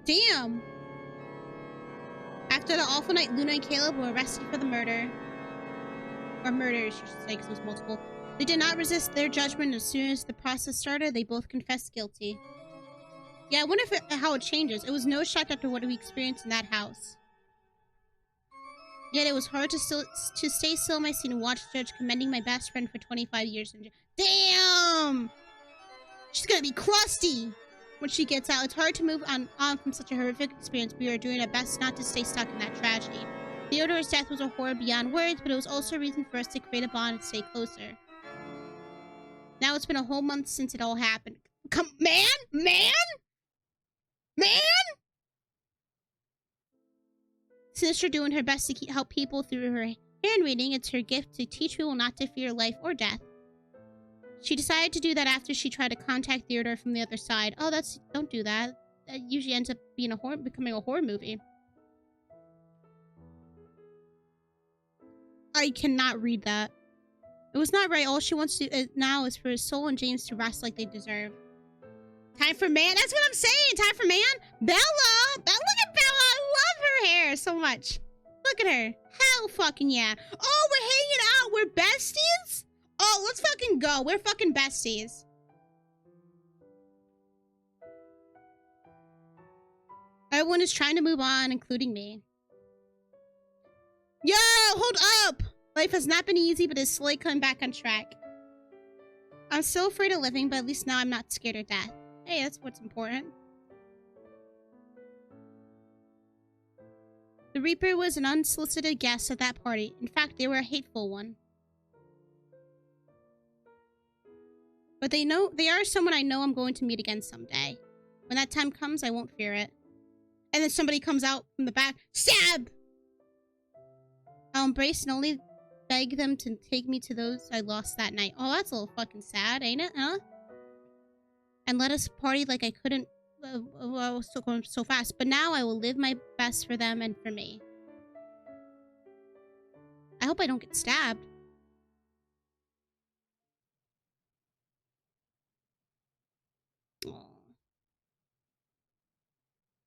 Damn! After the awful night, Luna and Caleb were arrested for the murder. Or murders, you should say, because it was multiple. They did not resist their judgment. As soon as the process started, they both confessed guilty. Yeah, I wonder how it changes. It was no shock after what we experienced in that house. Yet it was hard to stay still in my seat and watch the judge commending my best friend for 25 years. Damn! She's gonna be crusty when she gets out. It's hard to move on from such a horrific experience. We are doing our best not to stay stuck in that tragedy. Theodore's death was a horror beyond words, but it was also a reason for us to create a bond and stay closer. Now it's been a whole month since it all happened. Come, man? Sinister doing her best to help people through her hand reading. It's her gift to teach people not to fear life or death. She decided to do that after she tried to contact Theodore from the other side. Oh, don't do that. That usually ends up being becoming a horror movie. I cannot read that. It was not right. All she wants to now is for Soul and James to rest like they deserve. Time for man. That's what I'm saying. Time for man. Bella. Look at Bella. I love her hair so much. Look at her. Hell fucking yeah. Oh, we're hanging out. We're besties? Oh, let's fucking go. We're fucking besties. Everyone is trying to move on, including me. Yo, hold up. Life has not been easy, but is slowly coming back on track. I'm still afraid of living, but at least now I'm not scared of death. Hey, that's what's important. The Reaper was an unsolicited guest at that party. In fact, they were a hateful one. But they are someone I know I'm going to meet again someday. When that time comes, I won't fear it. And then somebody comes out from the back. Stab! I'll embrace and only beg them to take me to those I lost that night. Oh, that's a little fucking sad, ain't it? Huh? And let us party like I couldn't. I was going so fast. But now I will live my best for them and for me. I hope I don't get stabbed. Aww.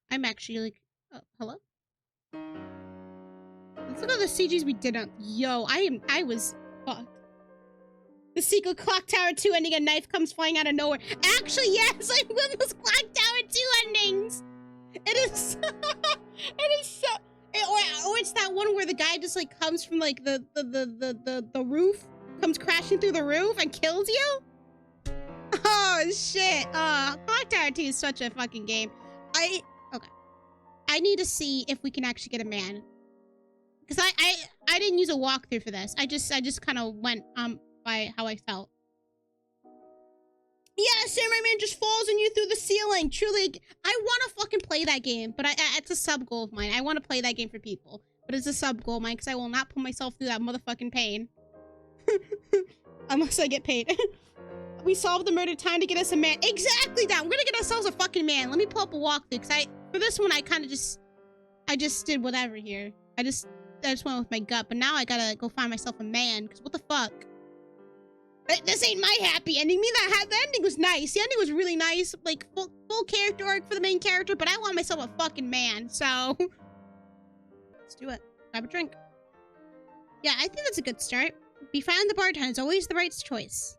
I'm actually like, hello? Let's look at the CGs we did on. Yo, I was fucked. The sequel Clock Tower 2 ending, a knife comes flying out of nowhere. Actually, yes, I win those Clock Tower 2 endings. It is so, it is so, or it's that one where the guy just like comes from like the roof, comes crashing through the roof and kills you. Oh shit. Clock Tower 2 is such a fucking game. Okay. I need to see if we can actually get a man. Because I didn't use a walkthrough for this. I just kind of went by how I felt. Yeah, Samurai Man just falls on you through the ceiling. Truly, I want to fucking play that game, but it's a sub goal of mine. I want to play that game for people, but it's a sub goal of mine because I will not put myself through that motherfucking pain. Unless I get paid. We solved the murder, time to get us a man. Exactly that. We're gonna get ourselves a fucking man. Let me pull up a walkthrough because for this one I kind of I just did whatever here. I just went with my gut, but now I gotta go find myself a man, because what the fuck? This ain't my happy ending. The ending was nice. The ending was really nice. Like, full character arc for the main character, but I want myself a fucking man, so... Let's do it. Grab a drink. Yeah, I think that's a good start. Befriend the bartender is always the right choice.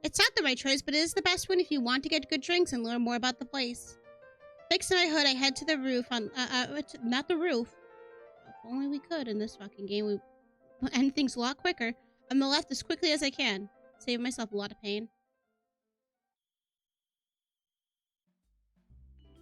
It's not the right choice, but it is the best one if you want to get good drinks and learn more about the place. Fixing my hood, I head to the roof on... not the roof. If only we could in this fucking game. We end things a lot quicker. On the left as quickly as I can. Save myself a lot of pain.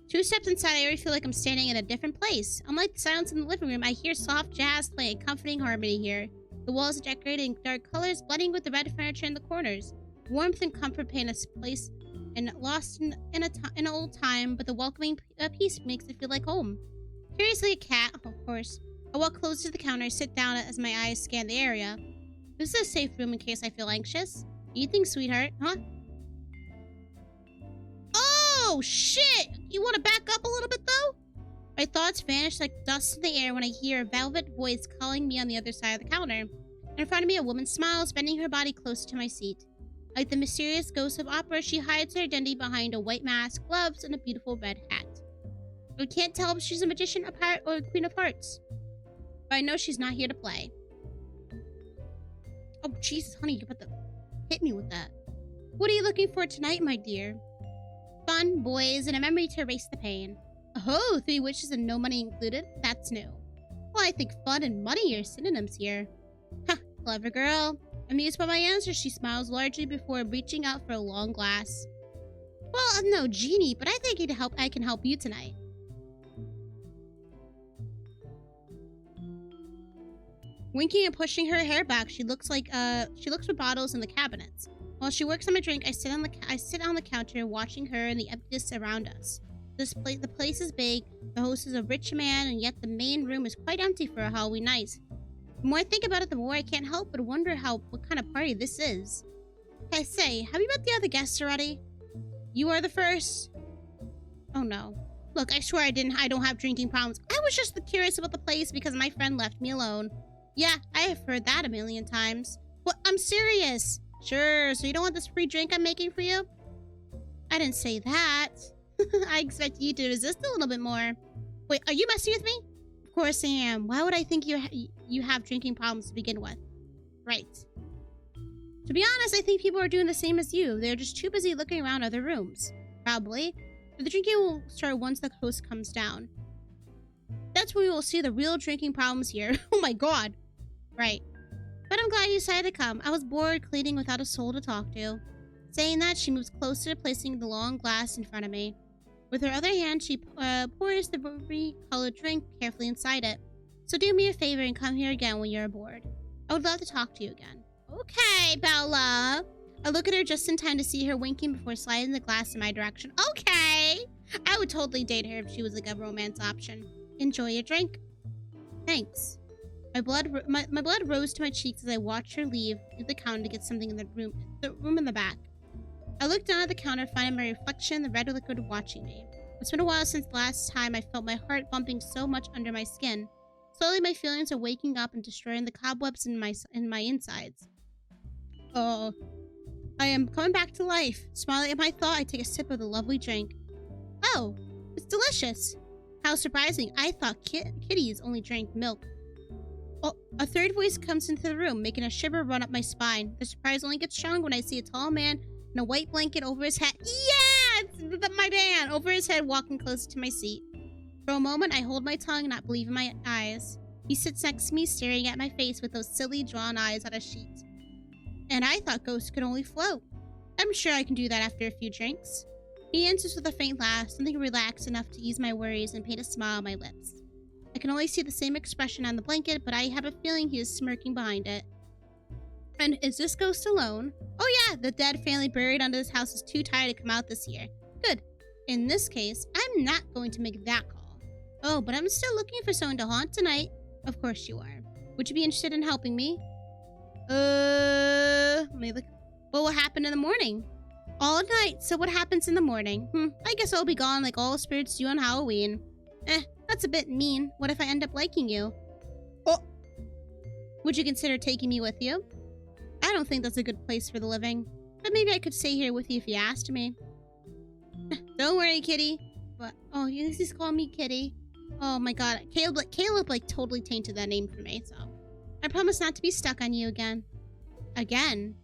2 steps inside, I already feel like I'm standing in a different place. Unlike the silence in the living room, I hear soft jazz playing, comforting harmony here. The walls are decorated in dark colors, blending with the red furniture in the corners. Warmth and comfort paint a place and lost in an old time, but the welcoming peace makes it feel like home. Curiously, a cat, of course. I walk close to the counter, sit down as my eyes scan the area. This is a safe room in case I feel anxious. Do you think, sweetheart? Huh? Oh, shit! You want to back up a little bit, though? My thoughts vanish like dust in the air when I hear a velvet voice calling me on the other side of the counter. In front of me, a woman smiles, bending her body close to my seat. Like the mysterious ghost of opera, she hides her identity behind a white mask, gloves, and a beautiful red hat. I can't tell if she's a magician, a pirate, or a queen of hearts. But I know she's not here to play. Oh, Jesus, honey, you're about to hit me with that. What are you looking for tonight, my dear? Fun, boys, and a memory to erase the pain. Oh, 3 wishes and no money included? That's new. Well, I think fun and money are synonyms here. Ha, clever girl. Amused by my answer, she smiles largely before reaching out for a long glass. Well, I'm no genie, but I think I can help you tonight. Winking and pushing her hair back, she looks for bottles in the cabinets. While she works on my drink, I sit on the counter watching her and the emptiness around us. The place is big, the host is a rich man, and yet the main room is quite empty for a Halloween night. The more I think about it, the more I can't help but wonder what kind of party this is. Hey, say, have you met the other guests already? You are the first. Oh no. Look, I swear I don't have drinking problems. I was just curious about the place because my friend left me alone. Yeah, I have heard that a million times. What? I'm serious. Sure, so you don't want this free drink I'm making for you? I didn't say that. I expect you to resist a little bit more. Wait, are you messing with me? Of course I am. Why would I think you have drinking problems to begin with? Right. To be honest, I think people are doing the same as you. They're just too busy looking around other rooms. Probably. But the drinking will start once the host comes down. That's when we will see the real drinking problems here. Oh my god. Right. But I'm glad you decided to come. I was bored cleaning without a soul to talk to. Saying that, she moves closer, placing the long glass in front of me. With her other hand, she pours the ruby-colored drink carefully inside it. So do me a favor and come here again when you're bored. I would love to talk to you again. Okay, Bella. I look at her just in time to see her winking before sliding the glass in my direction. Okay. I would totally date her if she was like a romance option. Enjoy your drink. Thanks. My blood rose to my cheeks as I watched her leave the counter to get something in the room in the back. I looked down at the counter, finding my reflection in the red liquid watching me. It's been a while since the last time I felt my heart bumping so much under my skin. Slowly, my feelings are waking up and destroying the cobwebs in my insides. Oh, I am coming back to life. Smiling at my thought, I take a sip of the lovely drink. Oh, it's delicious. How surprising. I thought kitties only drank milk. Oh, a third voice comes into the room, making a shiver run up my spine. The surprise only gets stronger when I see a tall man in a white blanket over his head. Yeah! It's my man! Over his head, walking closer to my seat. For a moment, I hold my tongue and not believe in my eyes. He sits next to me, staring at my face with those silly, drawn eyes on a sheet. And I thought ghosts could only float. I'm sure I can do that after a few drinks. He answers with a faint laugh, something relaxed enough to ease my worries and paint a smile on my lips. I can only see the same expression on the blanket, but I have a feeling he is smirking behind it. And is this ghost alone? Oh yeah, the dead family buried under this house is too tired to come out this year. Good. In this case, I'm not going to make that call. Oh, but I'm still looking for someone to haunt tonight. Of course you are. Would you be interested in helping me? Let me look. What will happen in the morning? All night, so what happens in the morning? I guess I'll be gone like all spirits do on Halloween. That's a bit mean. What if I end up liking you? Oh! Would you consider taking me with you? I don't think that's a good place for the living. But maybe I could stay here with you if you asked me. Don't worry, Kitty. What? Oh, you just call me Kitty. Oh my god. Caleb like totally tainted that name for me, so. I promise not to be stuck on you again. Again?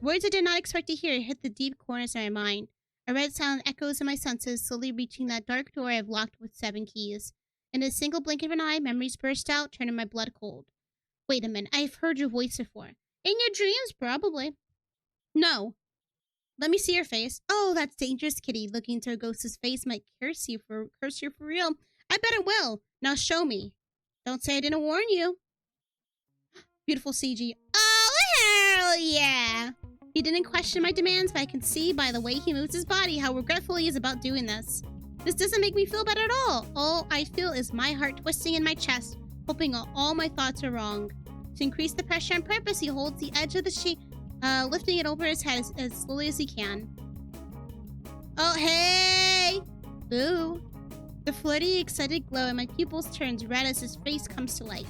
Words I did not expect to hear hit the deep corners of my mind. A red sound echoes in my senses, slowly reaching that dark door I have locked with 7 keys. In a single blink of an eye, memories burst out, turning my blood cold. Wait a minute, I've heard your voice before. In your dreams, probably. No. Let me see your face. Oh, that's dangerous, Kitty. Looking into a ghost's face might curse you for real. I bet it will. Now show me. Don't say I didn't warn you. Beautiful CG. Oh, hell yeah! He didn't question my demands, but I can see by the way he moves his body how regretful he is about doing this. This doesn't make me feel better at all. All I feel is my heart twisting in my chest, hoping all my thoughts are wrong. To increase the pressure on purpose, he holds the edge of the sheet, lifting it over his head as slowly as he can. Oh, hey! Boo. The flirty, excited glow in my pupils turns red as his face comes to life.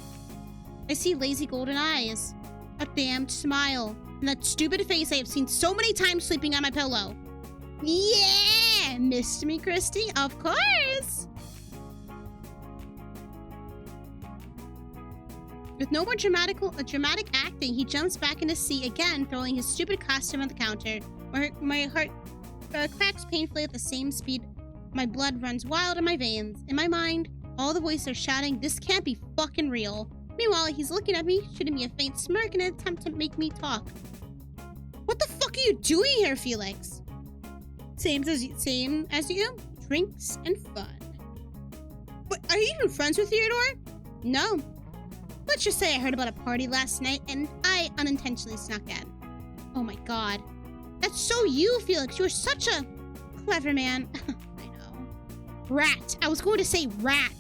I see lazy golden eyes, a damned smile, and that stupid face I have seen so many times sleeping on my pillow. Yeah! Missed me, Christy? Of course! With no more dramatic acting, he jumps back in his seat again, throwing his stupid costume on the counter. My heart cracks painfully at the same speed. My blood runs wild in my veins. In my mind, all the voices are shouting, "This can't be fucking real." Meanwhile, he's looking at me, shooting me a faint smirk in an attempt to make me talk. What the fuck are you doing here, Felix? Same as you? Drinks and fun. But are you even friends with Theodore? No. Let's just say I heard about a party last night and I unintentionally snuck in. Oh my god. That's so you, Felix. You're such a clever man. I know. Rat. I was going to say rat.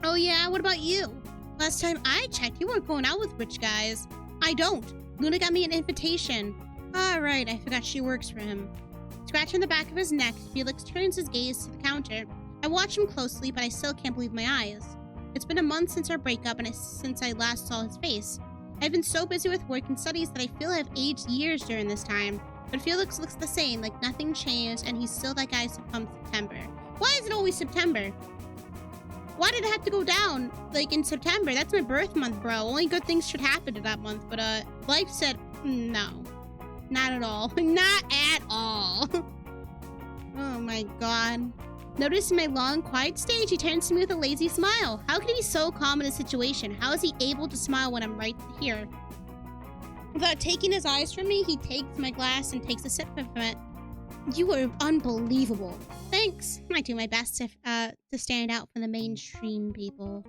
Oh yeah, what about you? Last time I checked, you weren't going out with rich guys. I don't. Luna got me an invitation. Alright, I forgot she works for him. Scratching the back of his neck, Felix turns his gaze to the counter. I watch him closely, but I still can't believe my eyes. It's been a month since our breakup and since I last saw his face. I've been so busy with work and studies that I feel I've aged years during this time. But Felix looks the same, like nothing changed, and he's still that guy from September. Why is it always September? Why did it have to go down, like, in September? That's my birth month, bro. Only good things should happen to that month, but, life said, no. Not at all. Not at all. Oh my god. Noticing my long, quiet stage, he turns to me with a lazy smile. How can he be so calm in a situation? How is he able to smile when I'm right here? Without taking his eyes from me, he takes my glass and takes a sip from it. You are unbelievable. Thanks. I do my best to stand out from the mainstream people.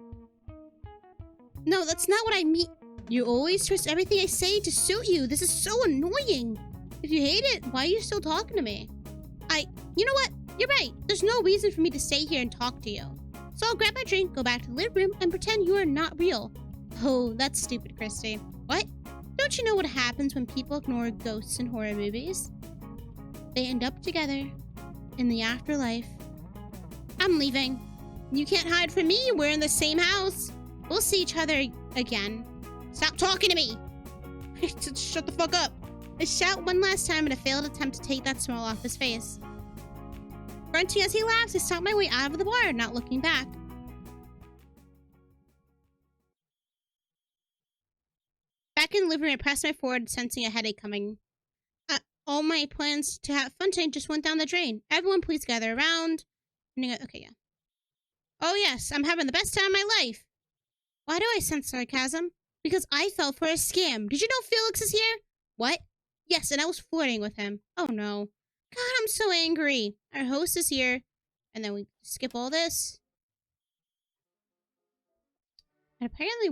No, that's not what I mean. You always twist everything I say to suit you. This is so annoying. If you hate it, why are you still talking to me? You know what? You're right. There's no reason for me to stay here and talk to you. So I'll grab my drink, go back to the living room, and pretend you are not real. Oh, that's stupid, Christy. What? Don't you know what happens when people ignore ghosts in horror movies? They end up together in the afterlife. I'm leaving. You can't hide from me. We're in the same house. We'll see each other again. Stop talking to me. Shut the fuck up. I shout one last time in a failed attempt to take that smile off his face. Grunting as he laughs, I stomp my way out of the bar, not looking back. Back in the living room, I pressed my forehead, sensing a headache coming. All my plans to have fun tonight just went down the drain. Everyone, please gather around. Okay, yeah. Oh yes, I'm having the best time of my life. Why do I sense sarcasm? Because I fell for a scam. Did you know Felix is here? What? Yes, and I was flirting with him. Oh no. God, I'm so angry. Our host is here. And then we skip all this. And apparently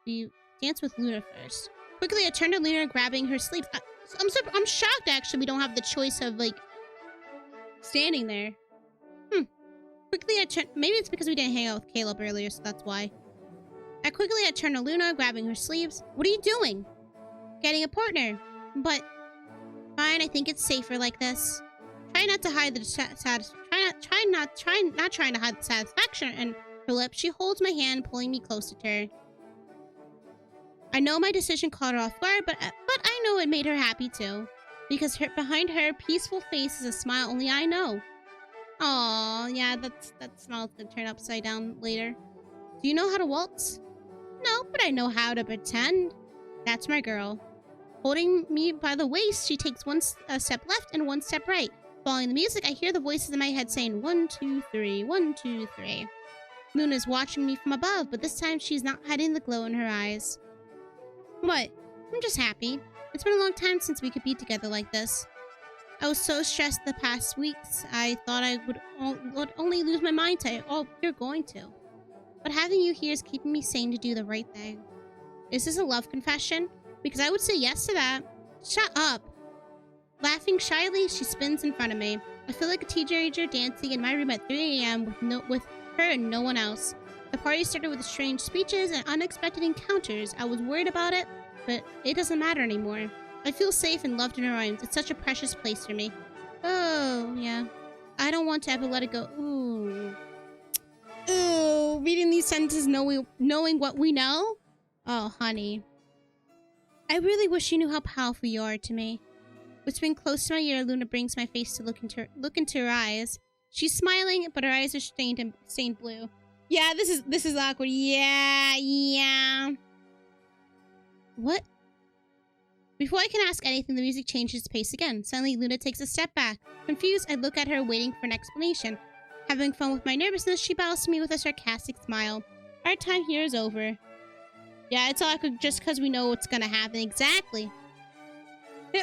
we dance with Luna first. Quickly, I turned to Luna, grabbing her sleeves. I'm shocked, actually, we don't have the choice of, like, standing there. Quickly, I turned... Maybe it's because we didn't hang out with Caleb earlier, so that's why. Quickly, I turned to Luna, grabbing her sleeves. What are you doing? Getting a partner. But... Fine, I think it's safer like this. Try not to hide the not trying to hide the satisfaction in her lips. She holds my hand, pulling me closer to her. I know my decision caught her off guard, but I know it made her happy too. Because behind her peaceful face is a smile only I know. Aww, yeah, that smile's gonna turn upside down later. Do you know how to waltz? No, but I know how to pretend. That's my girl. Holding me by the waist, she takes one step left and one step right. Following the music, I hear the voices in my head saying 1, 2, 3, 1, 2, 3. Luna's watching me from above, but this time she's not hiding the glow in her eyes. What? I'm just happy. It's been a long time since we could be together like this. I was so stressed the past weeks, I thought I would only lose my mind to, oh, you're going to. But having you here is keeping me sane to do the right thing. Is this a love confession? Because I would say yes to that. Shut up. Laughing shyly, she spins in front of me. I feel like a teenager dancing in my room at 3 a.m. with her and no one else. The party started with strange speeches and unexpected encounters. I was worried about it, but it doesn't matter anymore. I feel safe and loved in her arms. It's such a precious place for me. Oh, yeah. I don't want to ever let it go. Ooh. Ooh, reading these sentences knowing what we know? Oh, honey. I really wish you knew how powerful you are to me. Whispering close to my ear, Luna brings my face to look into her eyes. She's smiling, but her eyes are stained blue. Yeah, this is awkward. Yeah. What? Before I can ask anything, the music changes pace again. Suddenly, Luna takes a step back. Confused, I look at her, waiting for an explanation. Having fun with my nervousness, she bows to me with a sarcastic smile. Our time here is over. Yeah, it's awkward just because we know what's gonna happen. Exactly.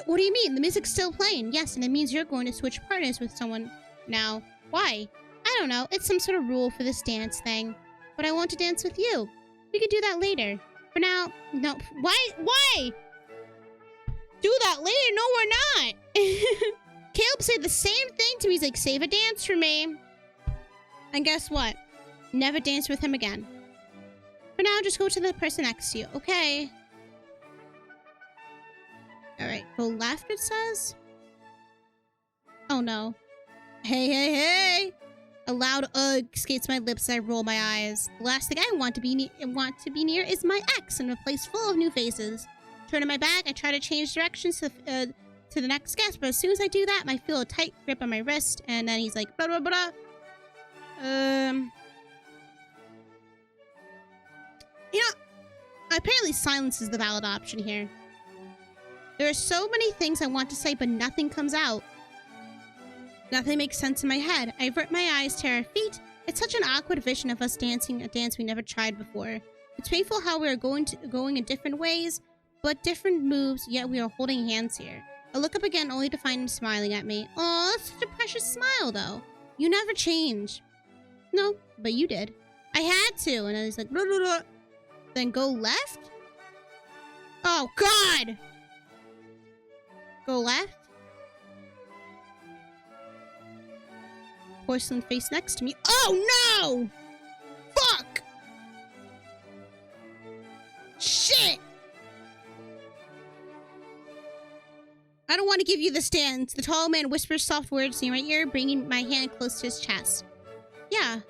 What do you mean? The music's still playing. Yes, and it means you're going to switch partners with someone now. Why? I don't know. It's some sort of rule for this dance thing. But I want to dance with you. We could do that later. For now, no. Why? Do that later? No, we're not. Caleb said the same thing to me. He's like, save a dance for me. And guess what? Never dance with him again. For now, just go to the person next to you, okay? Alright, go left, it says? Oh no. Hey! A loud ugh escapes my lips as I roll my eyes. The last thing I want to be near is my ex in a place full of new faces. Turning my back, I try to change directions to the next guest, but as soon as I do that, I feel a tight grip on my wrist, and then he's like, blah, blah, blah. You know, apparently silence is the valid option here. There are so many things I want to say, but nothing comes out. Nothing makes sense in my head. I avert my eyes to our feet. It's such an awkward vision of us dancing a dance we never tried before. It's painful how we are going in different ways, but different moves, yet we are holding hands here. I look up again only to find him smiling at me. Aw, that's such a precious smile, though. You never change. No, but you did. I had to. And then he's like, blah, blah, blah. Then go left? Oh, God! Go left? Porcelain face next to me. Oh, no! Fuck! Shit! I don't want to give you the stands. The tall man whispers soft words in my ear, bringing my hand close to his chest. Yeah.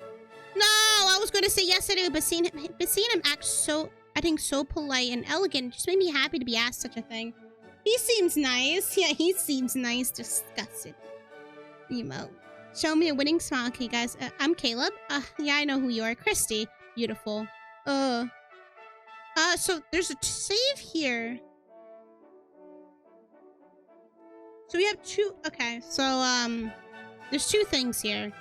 No, I was going to say yes I do, but seeing him acting so polite and elegant just made me happy to be asked such a thing. He seems nice. Yeah, he seems nice. Disgusted. Emo. Show me a winning smile. Okay, guys. I'm Caleb. Yeah, I know who you are. Christy. Beautiful. So there's a save here. So we have two. Okay, so, there's two things here.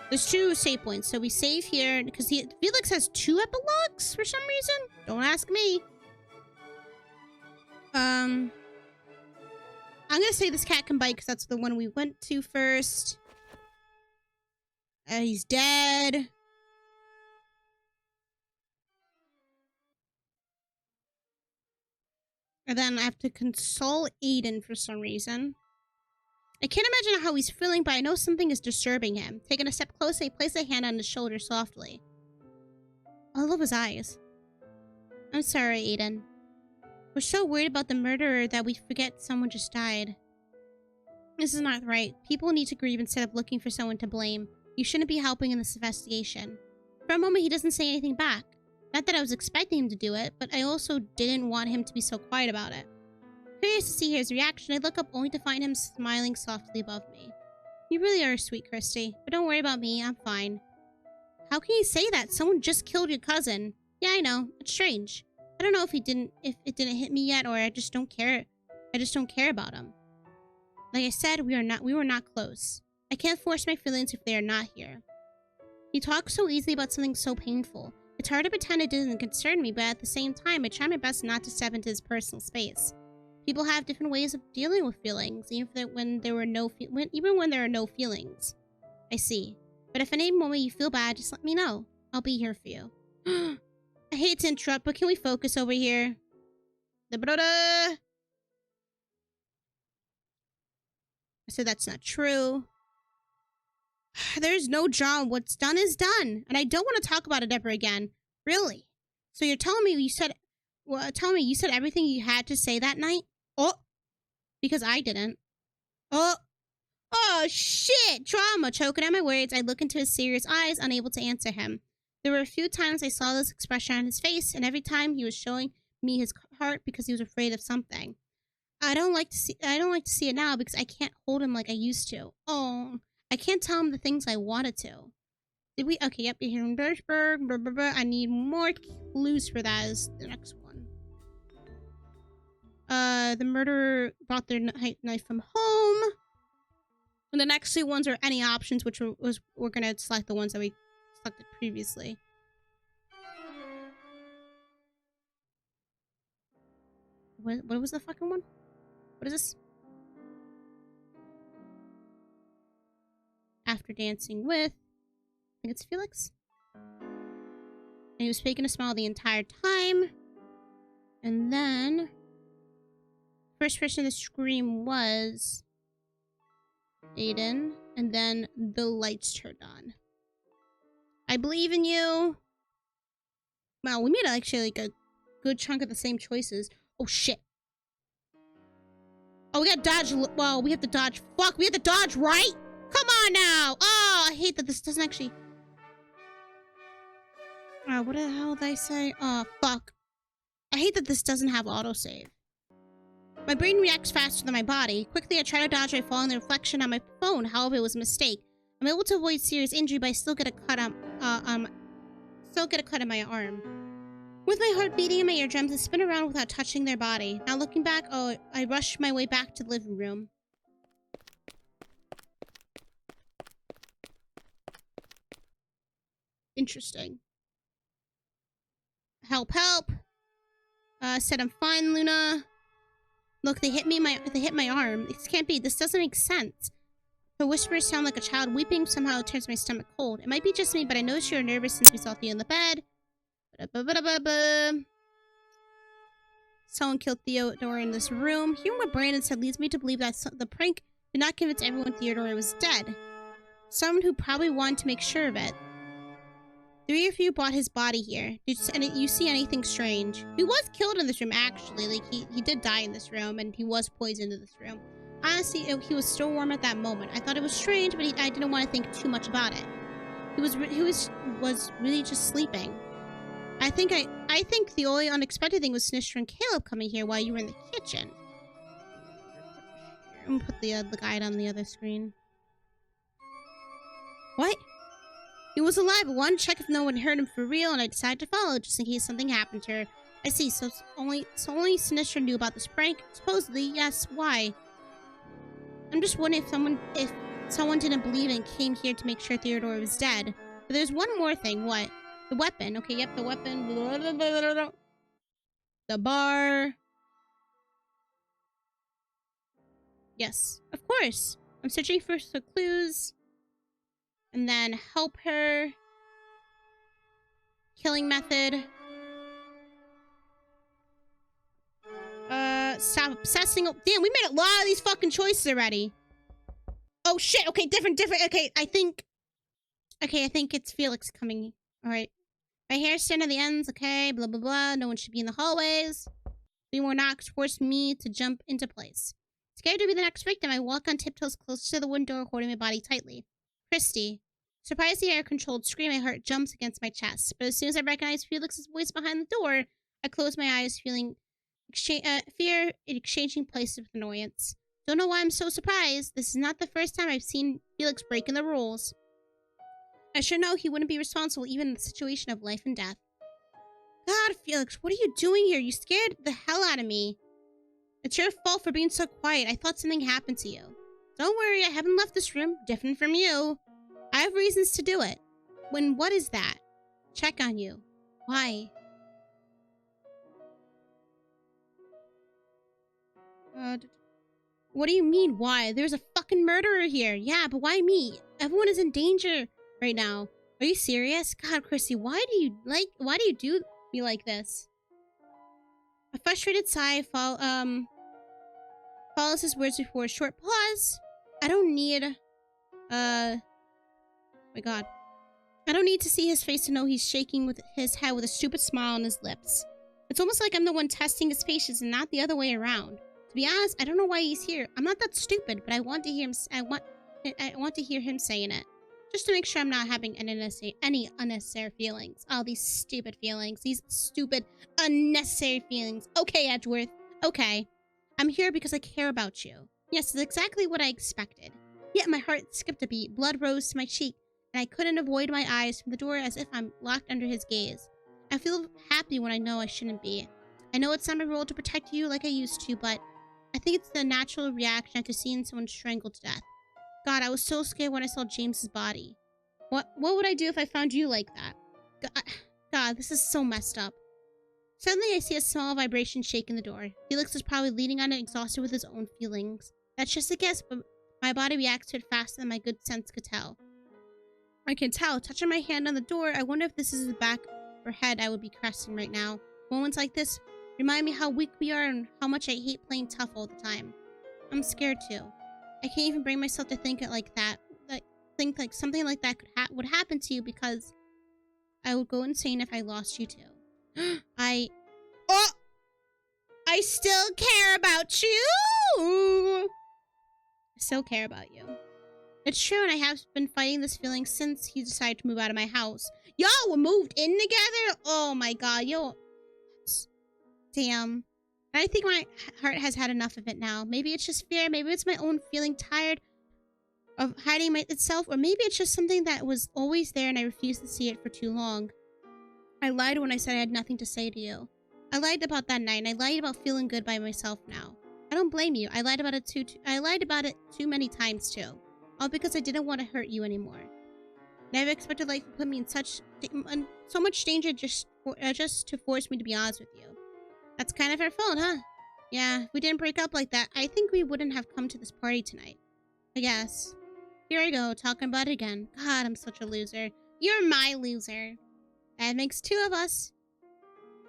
There's two save points. So we save here because Felix has 2 epilogues for some reason. Don't ask me. I'm gonna say this cat can bite because that's the one we went to first. He's dead. And then I have to console Aiden for some reason. I can't imagine how he's feeling, but I know something is disturbing him. Taking a step closer, I place a hand on his shoulder softly. I love his eyes. I'm sorry, Aiden. We're so worried about the murderer that we forget someone just died. This is not right. People need to grieve instead of looking for someone to blame. You shouldn't be helping in this investigation. For a moment, he doesn't say anything back. Not that I was expecting him to do it, but I also didn't want him to be so quiet about it. Curious to see his reaction, I look up only to find him smiling softly above me. You really are sweet, Christy, but don't worry about me, I'm fine. How can you say that? Someone just killed your cousin. Yeah, I know. It's strange. I don't know if it didn't hit me yet, or I just don't care. I just don't care about him. Like I said, we were not close. I can't force my feelings if they are not here. He talks so easily about something so painful. It's hard to pretend it doesn't concern me, but at the same time, I try my best not to step into his personal space. People have different ways of dealing with feelings, even when there are no feelings. I see. But if at any moment you feel bad, just let me know. I'll be here for you. I hate to interrupt, but can we focus over here? I said that's not true. There's no drama. What's done is done. And I don't want to talk about it ever again. Really? So you're telling me you said everything you had to say that night? Oh. Because I didn't. Oh. Oh, shit. Drama. Choking at my words, I look into his serious eyes, unable to answer him. There were a few times I saw this expression on his face, and every time he was showing me his heart because he was afraid of something. I don't like to see it now because I can't hold him like I used to. Oh. I can't tell him the things I wanted to. Did we? Okay, yep, you're here in Birchburg. Blah, blah, blah. I need more clues for that is the next one. The murderer brought their knife from home. And the next 2 ones are any options, which we're gonna select the ones that we selected previously. What was the fucking one? What is this? After dancing with, I think it's Felix. And he was faking a smile the entire time. And then, first person to scream was Aiden. And then the lights turned on. I believe in you. Wow, we made actually like a good chunk of the same choices. Oh shit. Oh, we got dodge. Well, we have to dodge. Fuck, we have to dodge right? Come on now! Oh, I hate that this doesn't actually... what the hell did I say? Oh, fuck. I hate that this doesn't have autosave. My brain reacts faster than my body. Quickly, I try to dodge by following the reflection on my phone. However, it was a mistake. I'm able to avoid serious injury, but I still get a cut on my arm. With my heart beating in my eardrums, I spin around without touching their body. Now looking back, I rush my way back to the living room. Interesting. Help, help! Said I'm fine, Luna. Look, they hit my arm. This can't be. This doesn't make sense. Her whispers sound like a child weeping. Somehow it turns my stomach cold. It might be just me, but I noticed you were nervous since we saw Theo in the bed. Someone killed Theodore in this room. Hearing what Brandon said leads me to believe that the prank did not convince everyone Theodore was dead. Someone who probably wanted to make sure of it. 3 of you brought his body here. Did you see anything strange? He was killed in this room, actually. Like, he did die in this room, and he was poisoned in this room. Honestly, he was still warm at that moment. I thought it was strange, but I didn't want to think too much about it. He was really just sleeping. I think the only unexpected thing was Sinistro and Caleb coming here while you were in the kitchen. I'm gonna put the guide on the other screen. What? He was alive. I wanted to check if no one heard him for real, and I decided to follow just in case something happened to her. I see. So only Sinistro knew about this prank. Supposedly, yes. Why? I'm just wondering if someone didn't believe and came here to make sure Theodore was dead. But there's one more thing. What? The weapon. Okay, yep, the weapon. The bar. Yes, of course. I'm searching for some clues. And then help her. Killing method. Stop obsessing. Damn, we made a lot of these fucking choices already. Oh shit, okay, different. Okay, I think it's Felix coming. Alright. My hair stand at the ends, okay, blah blah blah. No one should be in the hallways. 3 more knocks forced me to jump into place. Scared to be the next victim, I walk on tiptoes closer to the window, holding my body tightly. Christy. Surprised the air-controlled scream, my heart jumps against my chest. But as soon as I recognize Felix's voice behind the door, I close my eyes, feeling fear exchanging places with annoyance. Don't know why I'm so surprised. This is not the first time I've seen Felix breaking the rules. I should know he wouldn't be responsible even in the situation of life and death. God, Felix, what are you doing here? You scared the hell out of me. It's your fault for being so quiet. I thought something happened to you. Don't worry, I haven't left this room. Different from you. I have reasons to do it. What is that? Check on you. Why? What do you mean, why? There's a fucking murderer here. Yeah, but why me? Everyone is in danger right now. Are you serious? God, Christy, why do you do me like this? A frustrated sigh follows his words before a short pause. I don't need, my God. I don't need to see his face to know he's shaking with his head with a stupid smile on his lips. It's almost like I'm the one testing his patience and not the other way around. To be honest, I don't know why he's here. I'm not that stupid, but I want to hear him. I want to hear him saying it, just to make sure I'm not having any unnecessary feelings. All these stupid feelings, these stupid unnecessary feelings. Okay, Edgeworth. Okay, I'm here because I care about you. Yes, it's exactly what I expected. Yet my heart skipped a beat. Blood rose to my cheek, and I couldn't avoid my eyes from the door as if I'm locked under his gaze. I feel happy when I know I shouldn't be. I know it's not my role to protect you like I used to, but I think it's the natural reaction after seeing someone strangled to death. God, I was so scared when I saw James's body. What would I do if I found you like that? God, this is so messed up. Suddenly, I see a small vibration shake in the door. Felix is probably leaning on it, exhausted with his own feelings. That's just a guess, but my body reacts to it faster than my good sense could tell. I can tell. Touching my hand on the door, I wonder if this is the back or head I would be caressing right now. Moments like this remind me how weak we are and how much I hate playing tough all the time. I'm scared too. I can't even bring myself to think it like that. Think like something like that would happen to you, because I would go insane if I lost you too. I still care about you. I still care about you. It's true, and I have been fighting this feeling since he decided to move out of my house. Yo, we moved in together? Oh my god, yo. Damn. I think my heart has had enough of it now. Maybe it's just fear, maybe it's my own feeling tired of hiding itself, or maybe it's just something that was always there and I refused to see it for too long. I lied when I said I had nothing to say to you. I lied about that night, and I lied about feeling good by myself now. I don't blame you. I lied about it too many times too. All because I didn't want to hurt you anymore. Never expected life to put me in so much danger just to force me to be honest with you. That's kind of our fault, huh? Yeah, if we didn't break up like that, I think we wouldn't have come to this party tonight. I guess. Here I go, talking about it again. God, I'm such a loser. You're my loser. That makes two of us.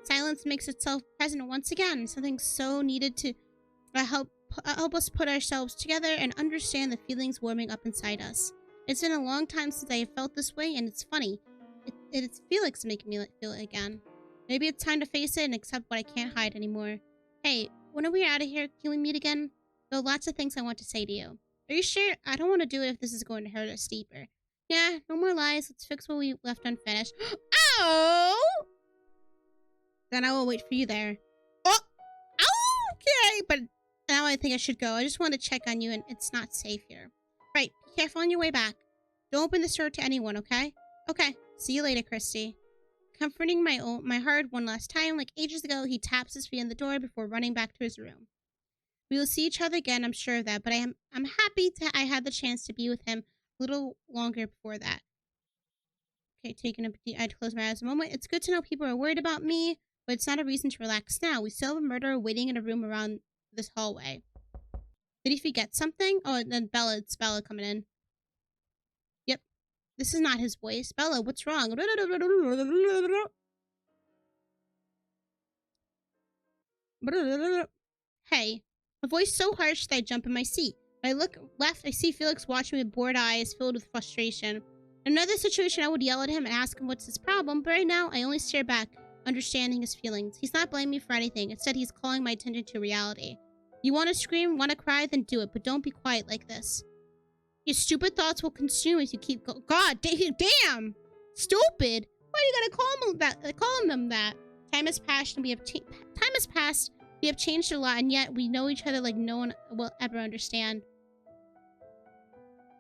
Silence makes itself present once again. Something so needed to help us put ourselves together and understand the feelings warming up inside us. It's been a long time since I have felt this way, and it's funny. It's Felix making me feel it again. Maybe it's time to face it and accept what I can't hide anymore. Hey, when are we out of here? Can we meet again? There are lots of things I want to say to you. Are you sure? I don't want to do it if this is going to hurt us deeper. Yeah, no more lies. Let's fix what we left unfinished. Oh! Then I will wait for you there. Oh! Okay, but now I think I should go. I just want to check on you, and it's not safe here. Right, be careful on your way back. Don't open this door to anyone, okay? Okay, see you later, Christy. Comforting my heart one last time, like ages ago, he taps his feet on the door before running back to his room. We will see each other again, I'm sure of that, but I'm happy I had the chance to be with him a little longer before that. Okay, taking a deep, I had to close my eyes a moment. It's good to know people are worried about me, but it's not a reason to relax now. We still have a murderer waiting in a room around this hallway. Did he forget something? Oh, and then it's Bella coming in. Yep. This is not his voice. Bella, what's wrong? Hey. A voice so harsh that I jump in my seat. When I look left, I see Felix watching me with bored eyes filled with frustration. In another situation, I would yell at him and ask him what's his problem, but right now, I only stare back, understanding his feelings. He's not blaming me for anything. Instead, he's calling my attention to reality. You want to scream, want to cry, then do it, but don't be quiet like this. Your stupid thoughts will consume as you keep going. God damn! Stupid! Why do you gotta call him that? Time has passed, and we have changed a lot, and yet we know each other like no one will ever understand.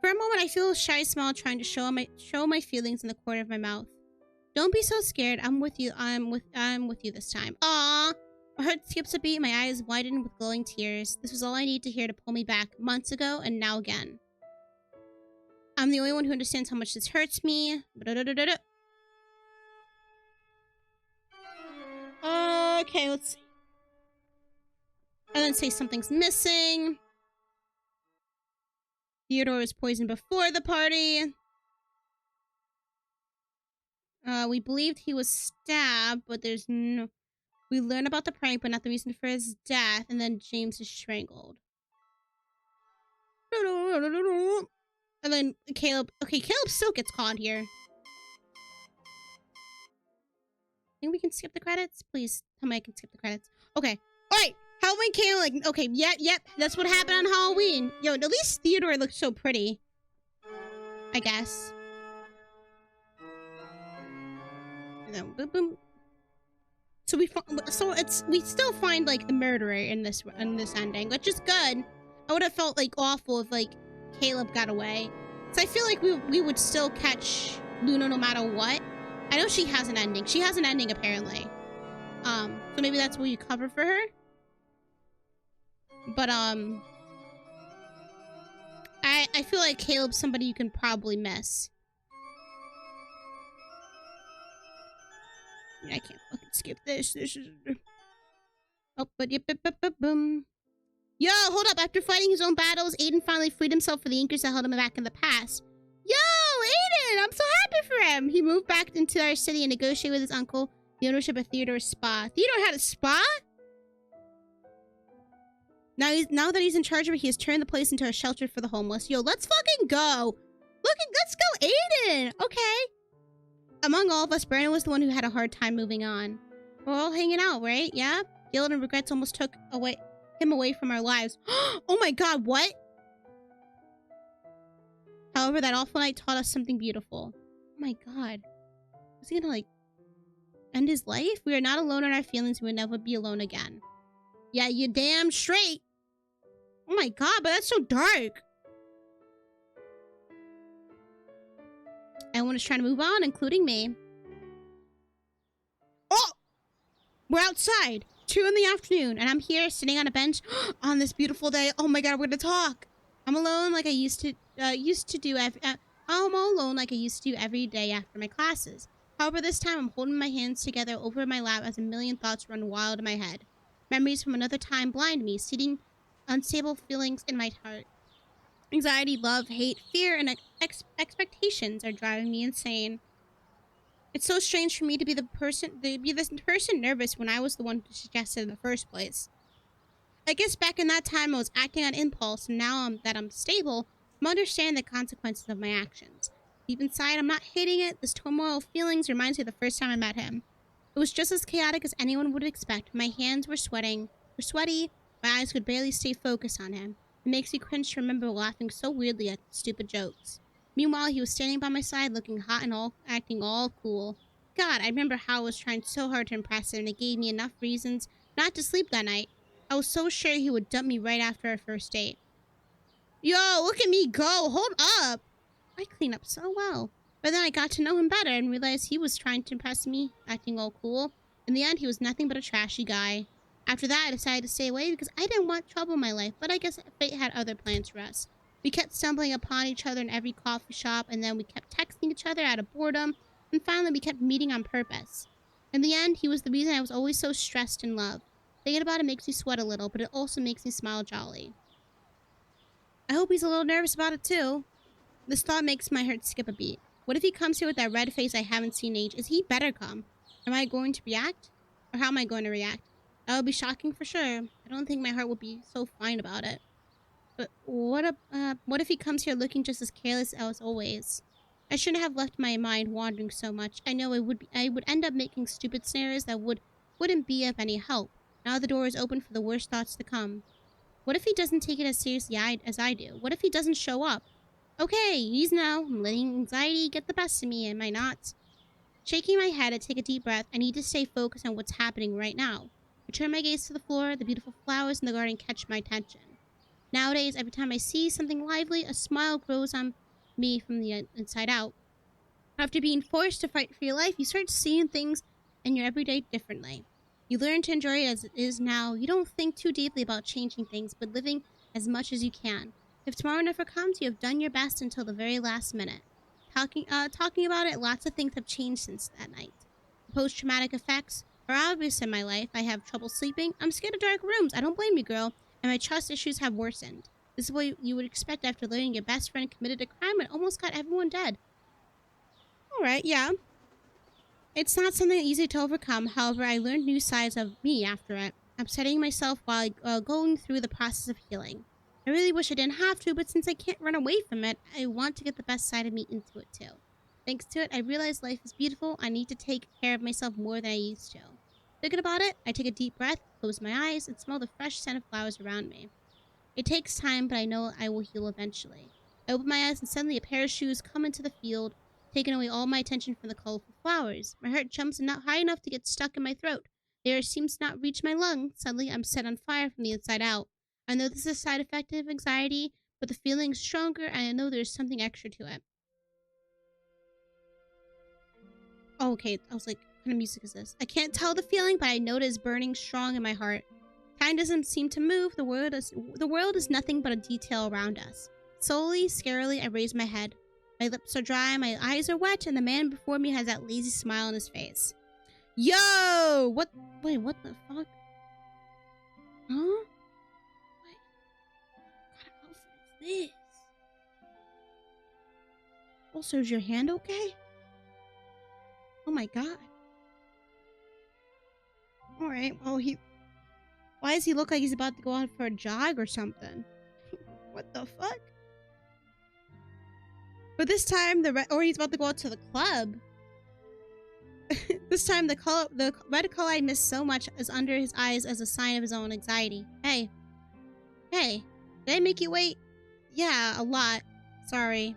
For a moment, I feel a shy smile trying to show my feelings in the corner of my mouth. Don't be so scared. I'm with you. I'm with you this time. Aww. My heart skips a beat. My eyes widen with glowing tears. This was all I need to hear to pull me back months ago, and now again. I'm the only one who understands how much this hurts me. Okay, let's see. And then say something's missing. Theodore was poisoned before the party. We believed he was stabbed, but there's no... We learn about the prank, but not the reason for his death. And then James is strangled. And then Caleb... Okay, Caleb still gets caught here. Think we can skip the credits? Please tell me I can skip the credits. Okay. Alright. Halloween came like... Okay, yep. That's what happened on Halloween. Yo, at least Theodore looks so pretty. I guess. And then boom, boom. So we still find like the murderer in this ending, which is good. I would have felt like awful if like Caleb got away. So I feel like we would still catch Luna no matter what. I know she has an ending. She has an ending apparently. So maybe that's what you cover for her. But I feel like Caleb's somebody you can probably miss. I can't fucking skip this. This is... Oh, but yep, boom. Yo, hold up. After fighting his own battles, Aiden finally freed himself from the anchors that held him back in the past. Yo, Aiden! I'm so happy for him! He moved back into our city and negotiated with his uncle the ownership of Theodore's spa. Theodore had a spa? Now that he's in charge of it, he has turned the place into a shelter for the homeless. Yo, let's fucking go! Let's go, Aiden! Okay. Among all of us, Brandon was the one who had a hard time moving on. We're all hanging out, right? Yeah? Guilt and regrets almost took him away from our lives. Oh my god, what? However, that awful night taught us something beautiful. Oh my god. Was he gonna, like, end his life? We are not alone in our feelings. We will never be alone again. Yeah, you damn straight. Oh my god, but that's so dark. Everyone is trying to move on, including me. Oh! We're outside. 2 in the afternoon, and I'm here sitting on a bench on this beautiful day. Oh my god, we're gonna talk. I'm alone like I used to do I'm all alone like I used to do every day after my classes. However, this time I'm holding my hands together over my lap as a million thoughts run wild in my head. Memories from another time blind me, seeding unstable feelings in my heart. Anxiety, love, hate, fear, and expectations are driving me insane. It's so strange for me to be this person nervous when I was the one who suggested in the first place. I guess back in that time I was acting on impulse, and now that I'm stable, I'm understanding the consequences of my actions. Deep inside, I'm not hating it. This turmoil of feelings reminds me of the first time I met him. It was just as chaotic as anyone would expect. My hands were sweaty, my eyes could barely stay focused on him. It makes me cringe to remember laughing so weirdly at stupid jokes. Meanwhile, he was standing by my side, looking hot and acting all cool. God, I remember how I was trying so hard to impress him, and it gave me enough reasons not to sleep that night. I was so sure he would dump me right after our first date. Yo, look at me go! Hold up! I clean up so well. But then I got to know him better and realized he was trying to impress me, acting all cool. In the end, he was nothing but a trashy guy. After that, I decided to stay away because I didn't want trouble in my life, but I guess fate had other plans for us. We kept stumbling upon each other in every coffee shop, and then we kept texting each other out of boredom, and finally we kept meeting on purpose. In the end, he was the reason I was always so stressed in love. Thinking about it makes me sweat a little, but it also makes me smile jolly. I hope he's a little nervous about it too. This thought makes my heart skip a beat. What if he comes here with that red face I haven't seen in age? He better come. Am I going to react? Or how am I going to react? That would be shocking for sure. I don't think my heart will be so fine about it. But what if he comes here looking just as careless as always? I shouldn't have left my mind wandering so much. I know I would end up making stupid scenarios that wouldn't be of any help. Now the door is open for the worst thoughts to come. What if he doesn't take it as seriously as I do? What if he doesn't show up? Okay, ease now. I'm letting anxiety get the best of me, am I not? Shaking my head, I take a deep breath. I need to stay focused on what's happening right now. I turn my gaze to the floor. The beautiful flowers in the garden catch my attention. Nowadays, every time I see something lively, a smile grows on me from the inside out. After being forced to fight for your life, you start seeing things in your everyday differently. You learn to enjoy it as it is now. You don't think too deeply about changing things, but living as much as you can. If tomorrow never comes, you have done your best until the very last minute. Talking about it, lots of things have changed since that night. The post-traumatic effects are obvious in my life. I have trouble sleeping. I'm scared of dark rooms. I don't blame you, girl. And my trust issues have worsened. This is what you would expect after learning your best friend committed a crime and almost got everyone dead. Alright, yeah. It's not something easy to overcome. However, I learned new sides of me after it. I'm studying myself while going through the process of healing. I really wish I didn't have to, but since I can't run away from it, I want to get the best side of me into it too. Thanks to it, I realize life is beautiful. I need to take care of myself more than I used to. Thinking about it, I take a deep breath, close my eyes, and smell the fresh scent of flowers around me. It takes time, but I know I will heal eventually. I open my eyes and suddenly a pair of shoes come into the field, taking away all my attention from the colorful flowers. My heart jumps not high enough to get stuck in my throat. The air seems to not reach my lungs. Suddenly, I'm set on fire from the inside out. I know this is a side effect of anxiety, but the feeling is stronger, and I know there's something extra to it. Oh, okay. I was like, what kind of music is this? I can't tell the feeling, but I know it is burning strong in my heart. Time doesn't seem to move. The world is nothing but a detail around us. Slowly, scarily, I raise my head. My lips are dry, my eyes are wet, and the man before me has that lazy smile on his face. Yo! Wait, what the fuck? Huh? Wait. What kind of outfit is this? Also, is your hand okay? Oh my god. Alright, well, why does he look like he's about to go out for a jog or something? What the fuck? But this time, or he's about to go out to the club. This time, the red color I missed so much is under his eyes as a sign of his own anxiety. Hey. Hey. Did I make you wait? Yeah, a lot. Sorry.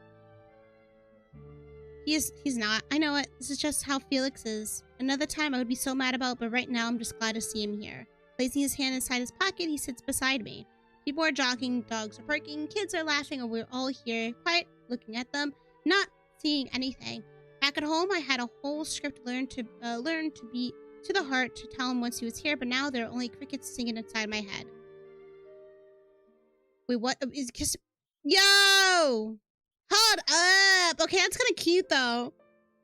He's not. I know it. This is just how Felix is. Another time I would be so mad about, but right now I'm just glad to see him here. Placing his hand inside his pocket, he sits beside me. People are jogging, dogs are barking, kids are laughing, and we're all here, quiet, looking at them, not seeing anything. Back at home, I had a whole script learned to be to the heart to tell him once he was here, but now there are only crickets singing inside my head. Wait, what? Is kiss? Yo! Hold up! Okay, that's kind of cute, though.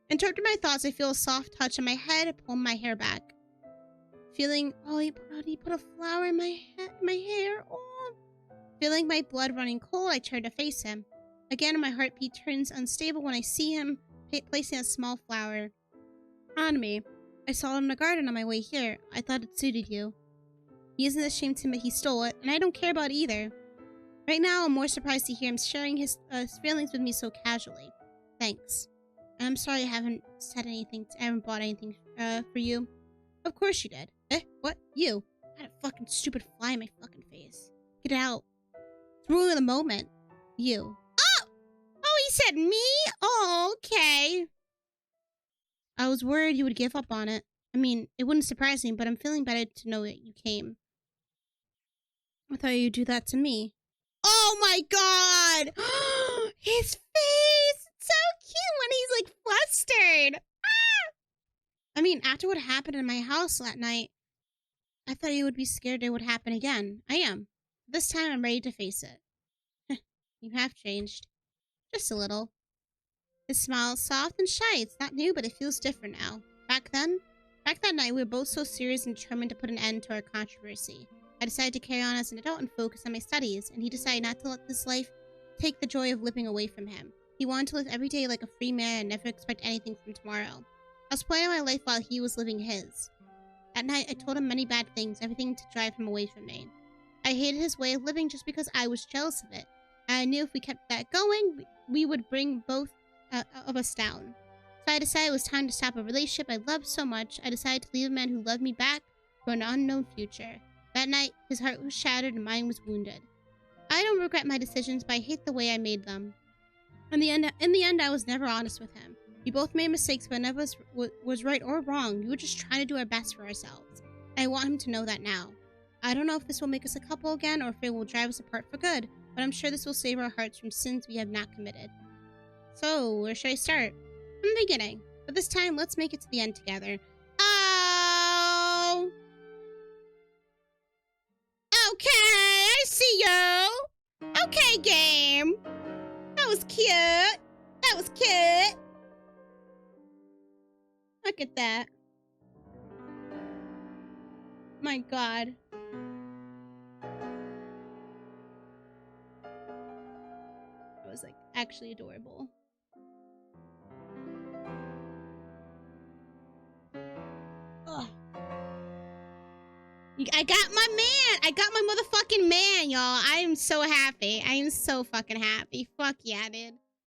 Interpreting my thoughts, I feel a soft touch on my head, pulling my hair back. Feeling, oh, he put a flower in my hair. Oh. Feeling my blood running cold, I turn to face him. Again, my heartbeat turns unstable when I see him placing a small flower on me. I saw it in the garden on my way here. I thought it suited you. He isn't ashamed to admit he stole it, and I don't care about it either. Right now, I'm more surprised to hear him sharing his feelings with me so casually. Thanks. And I'm sorry I haven't said anything. I haven't bought anything for you. Of course you did. Eh? What? You? I had a fucking stupid fly in my fucking face. Get it out. It's ruining the moment. You. Oh! Oh, he said me? Oh, okay. I was worried you would give up on it. I mean, it wouldn't surprise me, but I'm feeling better to know that you came. I thought you'd do that to me. Oh my god! His face! It's so cute when he's like flustered. Ah! I mean, after what happened in my house that night, I thought you would be scared it would happen again. I am. This time I'm ready to face it. You have changed. Just a little. His smile is soft and shy. It's not new, but it feels different now. Back that night, we were both so serious and determined to put an end to our controversy. I decided to carry on as an adult and focus on my studies, and he decided not to let this life take the joy of living away from him. He wanted to live every day like a free man and never expect anything from tomorrow. I was planning my life while he was living his. That night, I told him many bad things, everything to drive him away from me. I hated his way of living just because I was jealous of it. I knew if we kept that going, we would bring both of us down. So I decided it was time to stop a relationship I loved so much. I decided to leave a man who loved me back for an unknown future. That night, his heart was shattered and mine was wounded. I don't regret my decisions, but I hate the way I made them. In the end, I was never honest with him. We both made mistakes, but none of us was right or wrong. We were just trying to do our best for ourselves. I want him to know that now. I don't know if this will make us a couple again or if it will drive us apart for good, but I'm sure this will save our hearts from sins we have not committed. So, where should I start? From the beginning. But this time, let's make it to the end together. Oh! Okay, I see you. Okay, game. That was cute. That was cute. Look at that. My god. That was like actually adorable. Ugh. I got my man. I got my motherfucking man, y'all. I am so happy. I am so fucking happy. Fuck yeah, dude.